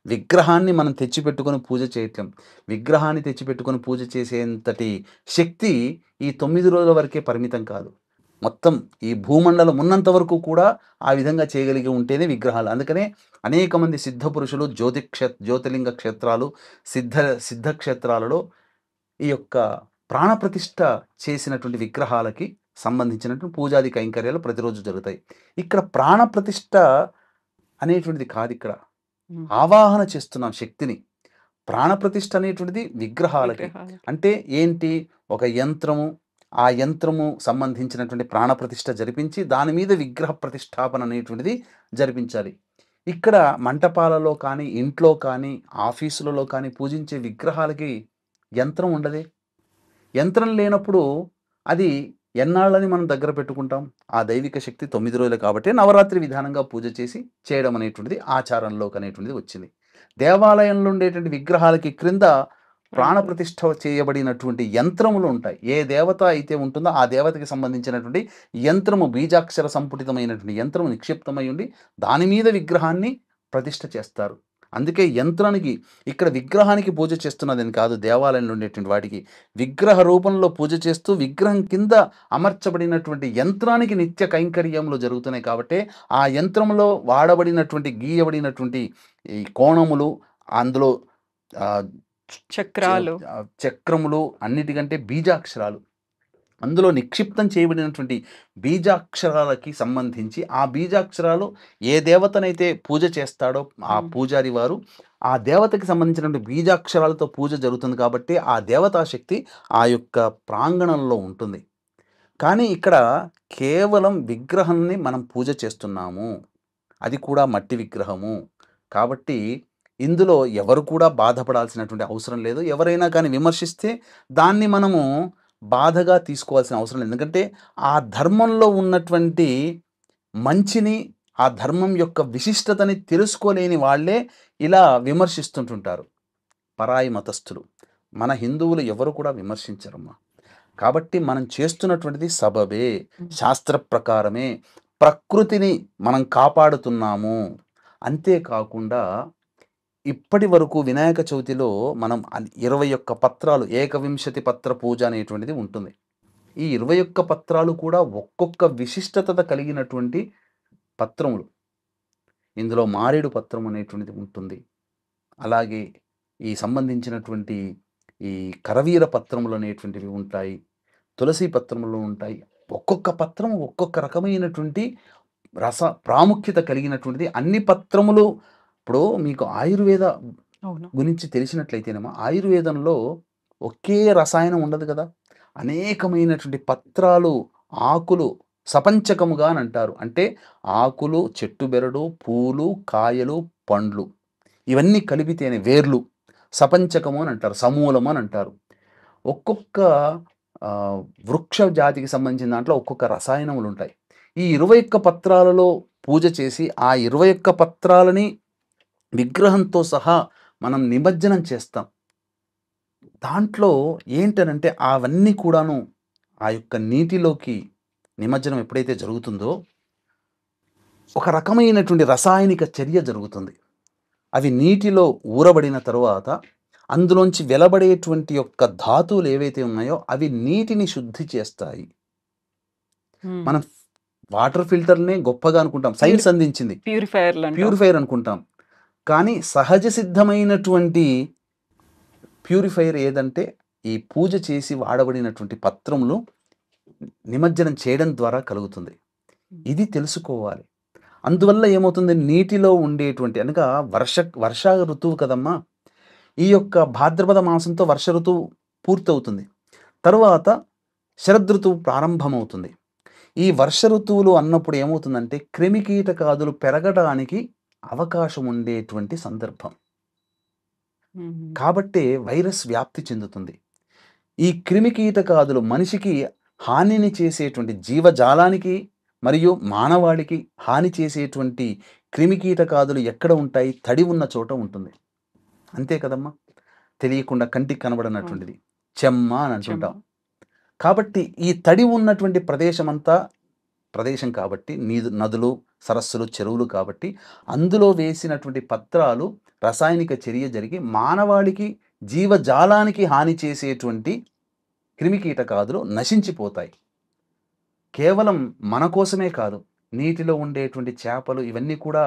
విగ్రహాన్ని మనం తెచ్చిపెట్టుకొని పూజ చేయట్లేం. విగ్రహాన్ని తెచ్చిపెట్టుకొని పూజ చేసేంతటి శక్తి ఈ 9 రోజుల వరకే పరిమితం కాదు. మొత్తం ఈ భూమండలం ఉన్నంత వరకు కూడా ఆ విధంగా చేయగలిగి ఉంటేనే విగ్రహాలు. అందుకనే అనేక మంది సిద్ధ పురుషులు జ్యోతిర్లింగ క్షేత్రాలు, సిద్ధక్షేత్రాలలో ఈ యొక్క ప్రాణప్రతిష్ఠ చేసినటువంటి విగ్రహాలకి సంబంధించినటువంటి పూజాది కైంకర్యాలు ప్రతిరోజు జరుగుతాయి. ఇక్కడ ప్రాణప్రతిష్ఠ అనేటువంటిది కాదు, ఇక్కడ ఆవాహన చేస్తున్నాం శక్తిని. ప్రాణప్రతిష్ఠ అనేటువంటిది విగ్రహాలకి. అంటే ఏంటి, ఒక యంత్రము, ఆ యంత్రము సంబంధించినటువంటి ప్రాణప్రతిష్ఠ జరిపించి దాని మీద విగ్రహ ప్రతిష్టాపన అనేటువంటిది జరిపించాలి. ఇక్కడ మంటపాలలో కానీ, ఇంట్లో కానీ, ఆఫీసులలో కానీ పూజించే విగ్రహాలకి యంత్రం ఉండదే. యంత్రం లేనప్పుడు అది ఎన్నాళ్ళని మనం దగ్గర పెట్టుకుంటాం. ఆ దైవిక శక్తి 9 రోజులు కాబట్టి నవరాత్రి విధానంగా పూజ చేసి చేయడం అనేటువంటిది ఆచారంలోకి అనేటువంటిది వచ్చింది. దేవాలయంలో ఉండేటువంటి విగ్రహాలకి క్రింద ప్రాణప్రతిష్ఠ చేయబడినటువంటి యంత్రములు ఉంటాయి. ఏ దేవత అయితే ఉంటుందో ఆ దేవతకి సంబంధించినటువంటి యంత్రము, బీజాక్షర సంపుటితమైనటువంటి యంత్రము నిక్షిప్తమై ఉండి దాని మీద విగ్రహాన్ని ప్రతిష్ఠ చేస్తారు. అందుకే యంత్రానికి, ఇక్కడ విగ్రహానికి పూజ చేస్తున్నదని కాదు, దేవాలయంలో ఉండేటువంటి వాటికి విగ్రహ రూపంలో పూజ చేస్తూ విగ్రహం కింద అమర్చబడినటువంటి యంత్రానికి నిత్య కైంకర్యములు జరుగుతున్నాయి. కాబట్టి ఆ యంత్రంలో వాడబడినటువంటి గీయబడినటువంటి ఈ కోణములు, అందులో చక్రములు, అన్నిటికంటే బీజాక్షరాలు, అందులో నిక్షిప్తం చేయబడినటువంటి బీజాక్షరాలకి సంబంధించి ఆ బీజాక్షరాలు ఏ దేవతనైతే పూజ చేస్తాడో ఆ పూజారి వారు ఆ దేవతకి సంబంధించినటువంటి బీజాక్షరాలతో పూజ జరుగుతుంది. కాబట్టి ఆ దేవతాశక్తి ఆ యొక్క ప్రాంగణంలో ఉంటుంది. కానీ ఇక్కడ కేవలం విగ్రహాన్ని మనం పూజ చేస్తున్నాము, అది కూడా మట్టి విగ్రహము. కాబట్టి ఇందులో ఎవరు కూడా బాధపడాల్సినటువంటి అవసరం లేదు. ఎవరైనా కానీ విమర్శిస్తే దాన్ని మనము బాధగా తీసుకోవాల్సిన అవసరం లేదు. ఎందుకంటే ఆ ధర్మంలో ఉన్నటువంటి మంచిని, ఆ ధర్మం యొక్క విశిష్టతని తెలుసుకోలేని వాళ్ళే ఇలా విమర్శిస్తుంటుంటారు, పరాయి మతస్థులు. మన హిందువులు ఎవరు కూడా విమర్శించరమ్మా. కాబట్టి మనం చేస్తున్నటువంటిది సబబే, శాస్త్ర ప్రకారమే, ప్రకృతిని మనం కాపాడుతున్నాము. అంతేకాకుండా ఇప్పటి వరకు వినాయక చవితిలో మనం 21 పత్రాలు, ఏకవింశతి పత్ర పూజ అనేటువంటిది ఉంటుంది. ఈ 21 పత్రాలు కూడా ఒక్కొక్క విశిష్టత కలిగినటువంటి పత్రములు. ఇందులో మారేడు పత్రం అనేటువంటిది ఉంటుంది. అలాగే ఈ సంబంధించినటువంటి ఈ కరవీర పత్రములు అనేటువంటివి ఉంటాయి, తులసి పత్రములు ఉంటాయి. ఒక్కొక్క పత్రం ఒక్కొక్క రకమైనటువంటి ప్రాముఖ్యత కలిగినటువంటిది. అన్ని పత్రములు ఇప్పుడు మీకు ఆయుర్వేద గురించి తెలిసినట్లయితేనేమో, ఆయుర్వేదంలో ఒకే రసాయనం ఉండదు కదా, అనేకమైనటువంటి పత్రాలు, ఆకులు సపంచకముగా అని అంటారు. అంటే ఆకులు, చెట్టు బెరడు, పూలు, కాయలు, పండ్లు ఇవన్నీ కలిపితేనే వేర్లు సపంచకము అని అంటారు, సమూలము అని అంటారు. ఒక్కొక్క వృక్ష జాతికి సంబంధించిన దాంట్లో ఒక్కొక్క రసాయనములు ఉంటాయి. ఈ 21 పత్రాలలో పూజ చేసి ఆ 21 పత్రాలని విగ్రహంతో సహా మనం నిమజ్జనం చేస్తాం. దాంట్లో ఏంటనంటే అవన్నీ కూడాను ఆ యొక్క నీటిలోకి నిమజ్జనం ఎప్పుడైతే జరుగుతుందో ఒక రకమైనటువంటి రసాయనిక చర్య జరుగుతుంది. అవి నీటిలో ఊరబడిన తరువాత అందులోంచి వెలబడేటువంటి యొక్క ధాతువులు ఏవైతే ఉన్నాయో అవి నీటిని శుద్ధి చేస్తాయి. మనం వాటర్ ఫిల్టర్నే గొప్పగా అనుకుంటాం, సైన్స్ అందించింది ప్యూరిఫైయర్ అనుకుంటాం. కానీ సహజ సిద్ధమైనటువంటి ప్యూరిఫైయర్ ఏదంటే ఈ పూజ చేసి వాడబడినటువంటి పత్రములు నిమజ్జనం చేయడం ద్వారా కలుగుతుంది. ఇది తెలుసుకోవాలి. అందువల్ల ఏమవుతుంది, నీటిలో ఉండేటువంటి అనగా వర్ష ఋతువు కదమ్మా. ఈ యొక్క భాద్రపద మాసంతో వర్ష ఋతువు పూర్తవుతుంది. తరువాత శరదృతువు ప్రారంభమవుతుంది. ఈ వర్ష ఋతువులు అన్నప్పుడు ఏమవుతుందంటే క్రిమికీటకాదులు పెరగడానికి అవకాశం ఉండేటువంటి సందర్భం. కాబట్టే వైరస్ వ్యాప్తి చెందుతుంది. ఈ క్రిమికీటకాదులు మనిషికి హానిని చేసేటువంటి, జీవజాలానికి మరియు మానవాళికి హాని చేసేటువంటి క్రిమికీటకాదులు ఎక్కడ ఉంటాయి? తడి ఉన్న చోట ఉంటుంది. అంతే కదమ్మా. తెలియకుండా కంటికి కనబడినటువంటిది చెమ్మ అని అంటుంటాం. కాబట్టి ఈ తడి ఉన్నటువంటి ప్రదేశం కాబట్టి నదులు, సరస్సులు, చెరువులు కాబట్టి అందులో వేసినటువంటి పత్రాలు రసాయనిక చర్య జరిగి మానవాళికి, జీవజాలానికి హాని చేసేటువంటి క్రిమికీటకాదులు నశించిపోతాయి. కేవలం మన కోసమే కాదు, నీటిలో ఉండేటువంటి చేపలు ఇవన్నీ కూడా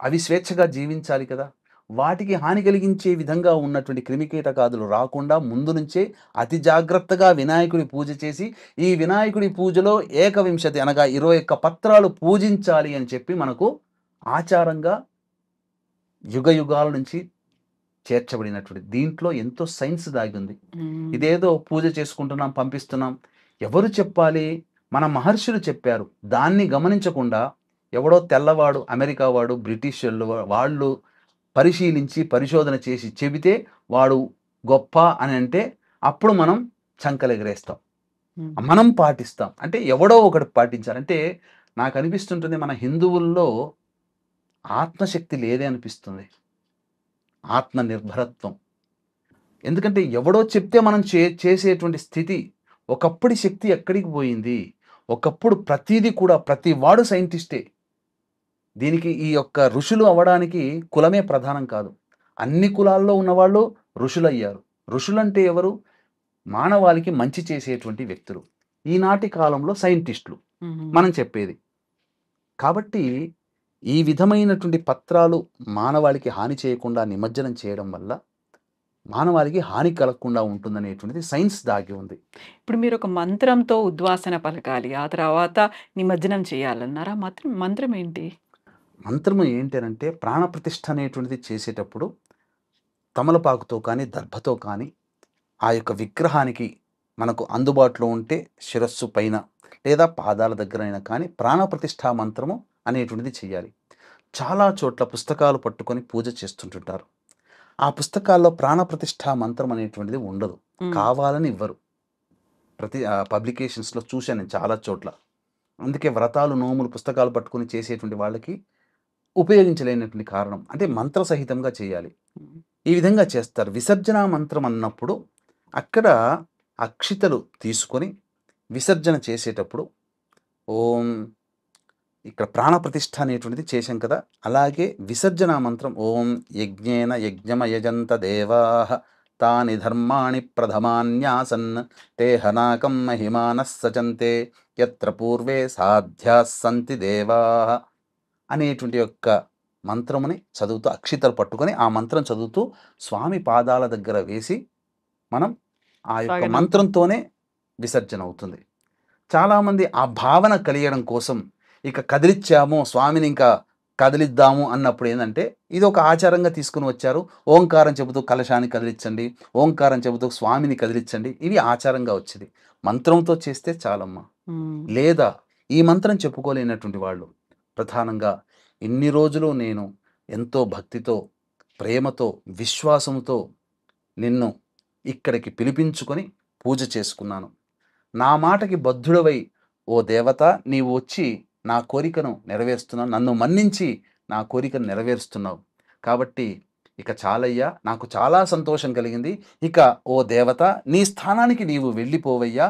అవి స్వేచ్ఛగా జీవించాలి కదా. వాటికి హాని కలిగించే విధంగా ఉన్నటువంటి క్రిమికీటకాదులు రాకుండా ముందు నుంచే అతి జాగ్రత్తగా వినాయకుడి పూజ చేసి, ఈ వినాయకుడి పూజలో 21 అనగా 21 పత్రాలు పూజించాలి అని చెప్పి మనకు ఆచారంగా యుగాల నుంచి చేర్చబడినటువంటి దీంట్లో ఎంతో సైన్స్ దాగి ఉంది. ఇదేదో పూజ చేసుకుంటున్నాం, పంపిస్తున్నాం. ఎవరు చెప్పాలి? మన మహర్షులు చెప్పారు. దాన్ని గమనించకుండా ఎవడో తెల్లవాడు, అమెరికా వాడు, బ్రిటిష్ వాళ్ళు పరిశీలించి పరిశోధన చేసి చెబితే వాడు గొప్ప అని అంటే అప్పుడు మనం చంకలెగరేస్తాం, మనం పాటిస్తాం. అంటే ఎవడో ఒకటి పాటించాలంటే నాకు అనిపిస్తుంటుంది మన హిందువుల్లో ఆత్మశక్తి లేదే అనిపిస్తుంది, ఆత్మ నిర్భరత్వం. ఎందుకంటే ఎవడో చెప్తే మనం చేసేటువంటి స్థితి. ఒకప్పటి శక్తి ఎక్కడికి పోయింది? ఒకప్పుడు ప్రతిదీ కూడా ప్రతి వాడు సైంటిస్టే. దీనికి ఈ యొక్క ఋషులు అవ్వడానికి కులమే ప్రధానం కాదు. అన్ని కులాల్లో ఉన్నవాళ్ళు ఋషులయ్యారు. ఋషులంటే ఎవరు? మానవాళికి మంచి చేసేటువంటి వ్యక్తులు. ఈనాటి కాలంలో సైంటిస్టులు మనం చెప్పేది. కాబట్టి ఈ విధమైనటువంటి పత్రాలు మానవాళికి హాని చేయకుండా నిమజ్జనం చేయడం వల్ల మానవాళికి హాని కలగకుండా ఉంటుందనేటువంటిది సైన్స్ దాగి ఉంది. ఇప్పుడు మీరు ఒక మంత్రంతో ఉద్వాసన పలకాలి, ఆ తర్వాత నిమజ్జనం చేయాలన్నారా? మంత్రం ఏంటి? మంత్రము ఏంటి అంటే ప్రాణప్రతిష్ఠ అనేటువంటిది చేసేటప్పుడు తమలపాకుతో కానీ దర్భతో కానీ ఆ యొక్క విగ్రహానికి మనకు అందుబాటులో ఉంటే శిరస్సు పైన లేదా పాదాల దగ్గర అయినా కానీ ప్రాణప్రతిష్ఠా మంత్రము అనేటువంటిది చేయాలి. చాలా చోట్ల పుస్తకాలు పట్టుకొని పూజ చేస్తుంటుంటారు. ఆ పుస్తకాల్లో ప్రాణప్రతిష్ఠా మంత్రం అనేటువంటిది ఉండదు, కావాలని ఇవ్వరు. పబ్లికేషన్స్లో చూశాను నేను చాలా చోట్ల. అందుకే వ్రతాలు, నోములు, పుస్తకాలు పట్టుకొని చేసేటువంటి వాళ్ళకి ఉపయోగించలేనటువంటి కారణం అంటే మంత్రసహితంగా చేయాలి. ఈ విధంగా చేస్తారు. విసర్జన మంత్రం అన్నప్పుడు అక్కడ అక్షితలు తీసుకొని విసర్జన చేసేటప్పుడు ఓం, ఇక్కడ ప్రాణప్రతిష్ఠ అనేటువంటిది చేశాం కదా, అలాగే విసర్జన మంత్రం ఓం యజ్ఞేన యజ్ఞమయజంత దేవాః తాని ధర్మాణి ప్రథమాన్యాసన్ తే హనాకం మహిమానః సచంతే యత్ర పూర్వే సాధ్యాః సంతి దేవాః అనేటువంటి యొక్క మంత్రముని చదువుతూ అక్షితలు పట్టుకొని ఆ మంత్రం చదువుతూ స్వామి పాదాల దగ్గర వేసి మనం ఆ యొక్క మంత్రంతోనే విసర్జన అవుతుంది. చాలామంది ఆ భావన కలిగడం కోసం ఇక కదిలిచ్చాము స్వామిని, ఇంకా కదిలిద్దాము అన్నప్పుడు ఏంటంటే ఇది ఒక ఆచారంగా తీసుకుని వచ్చారు. ఓంకారం చెబుతూ కలశాన్ని కదిలించండి, ఓంకారం చెబుతూ స్వామిని కదిలించండి, ఇవి ఆచారంగా వచ్చేది. మంత్రంతో చేస్తే చాలమ్మా. లేదా ఈ మంత్రం చెప్పుకోలేనటువంటి వాళ్ళు ప్రధానంగా ఇన్ని రోజులు నేను ఎంతో భక్తితో, ప్రేమతో, విశ్వాసంతో నిన్ను ఇక్కడికి పిలిపించుకొని పూజ చేసుకున్నాను. నా మాటకి బద్ధుడవై ఓ దేవత నీవు వచ్చి నా కోరికను నెరవేరుస్తున్నావు, నన్ను మన్నించి నా కోరికను నెరవేరుస్తున్నావు. కాబట్టి ఇక చాలయ్యా, నాకు చాలా సంతోషం కలిగింది. ఇక ఓ దేవత నీ స్థానానికి నీవు వెళ్ళిపోవయ్యా,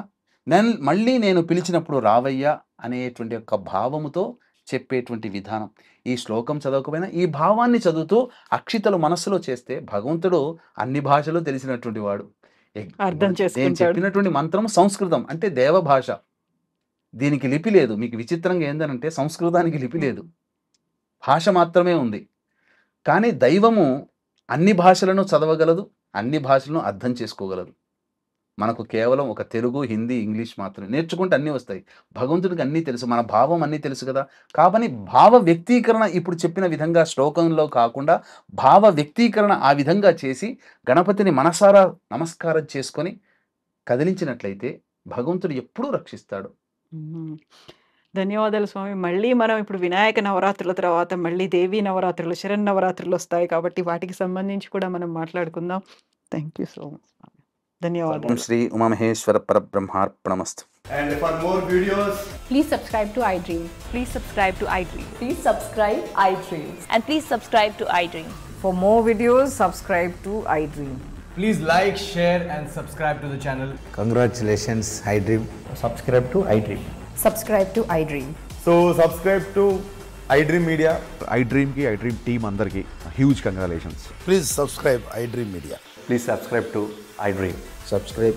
మళ్ళీ నేను పిలిచినప్పుడు రావయ్యా అనేటువంటి యొక్క భావముతో చెప్పేటువంటి విధానం. ఈ శ్లోకం చదవకపోయినా ఈ భావాన్ని చదువుతూ అక్షితలు మనస్సులో చేస్తే భగవంతుడు అన్ని భాషలు తెలిసినటువంటి వాడు. అర్థం నేను చేసుకుంటాడు. చెప్పినటువంటి మంత్రం సంస్కృతం అంటే దేవ భాష, దీనికి లిపి లేదు. మీకు విచిత్రంగా ఏంటంటే సంస్కృతానికి లిపి లేదు, భాష మాత్రమే ఉంది. కానీ దైవము అన్ని భాషలను చదవగలదు, అన్ని భాషలను అర్థం చేసుకోగలదు. మనకు కేవలం ఒక తెలుగు, హిందీ, ఇంగ్లీష్ మాత్రమే నేర్చుకుంటే అన్నీ వస్తాయి. భగవంతుడికి అన్నీ తెలుసు, మన భావం అన్నీ తెలుసు కదా. కాబట్టి భావ వ్యక్తీకరణ ఇప్పుడు చెప్పిన విధంగా శ్లోకంలో కాకుండా భావ వ్యక్తీకరణ ఆ విధంగా చేసి గణపతిని మనసారా నమస్కారం చేసుకొని కదిలించినట్లయితే భగవంతుడు ఎప్పుడూ రక్షిస్తాడు. ధన్యవాదాలు స్వామి. మళ్ళీ మనం ఇప్పుడు వినాయక నవరాత్రుల తర్వాత మళ్ళీ దేవీ నవరాత్రులు, శరన్నవరాత్రులు వస్తాయి కాబట్టి వాటికి సంబంధించి కూడా మనం మాట్లాడుకుందాం. థ్యాంక్ యూ సో మచ్ స్వామి. ధన్యవాదాలు. Shri Umamaheshwara పరబ్రహ్మార్పణమస్తు. And for more videos, Please subscribe to iDream. Please subscribe to iDream. Please subscribe iDream. And please subscribe to iDream. For more videos, subscribe to iDream. please like, share and subscribe to the channel. Congratulations, iDream. Subscribe to iDream. Subscribe to iDream. So subscribe to iDream Media. iDream ki iDream team andarki huge congratulations. Please subscribe iDream Media. Please subscribe to iDream. Subscribe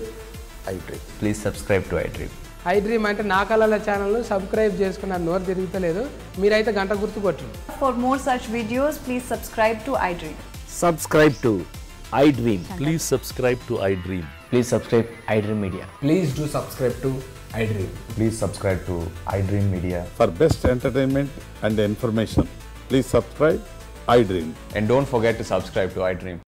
iDream. Please subscribe to iDream. iDream అంటే నా కళల ఛానల్ను subscribe చేసుకున్న నోరు తిరుగుతలేదు, మీరైతే గంట గుర్తు కొట్టండి. For more such videos, please subscribe to iDream. Subscribe to iDream. Please subscribe to iDream. Please subscribe iDream Media. Please do subscribe to iDream. Please subscribe to iDream Media. For best entertainment and information, please subscribe iDream. And don't forget to subscribe to iDream.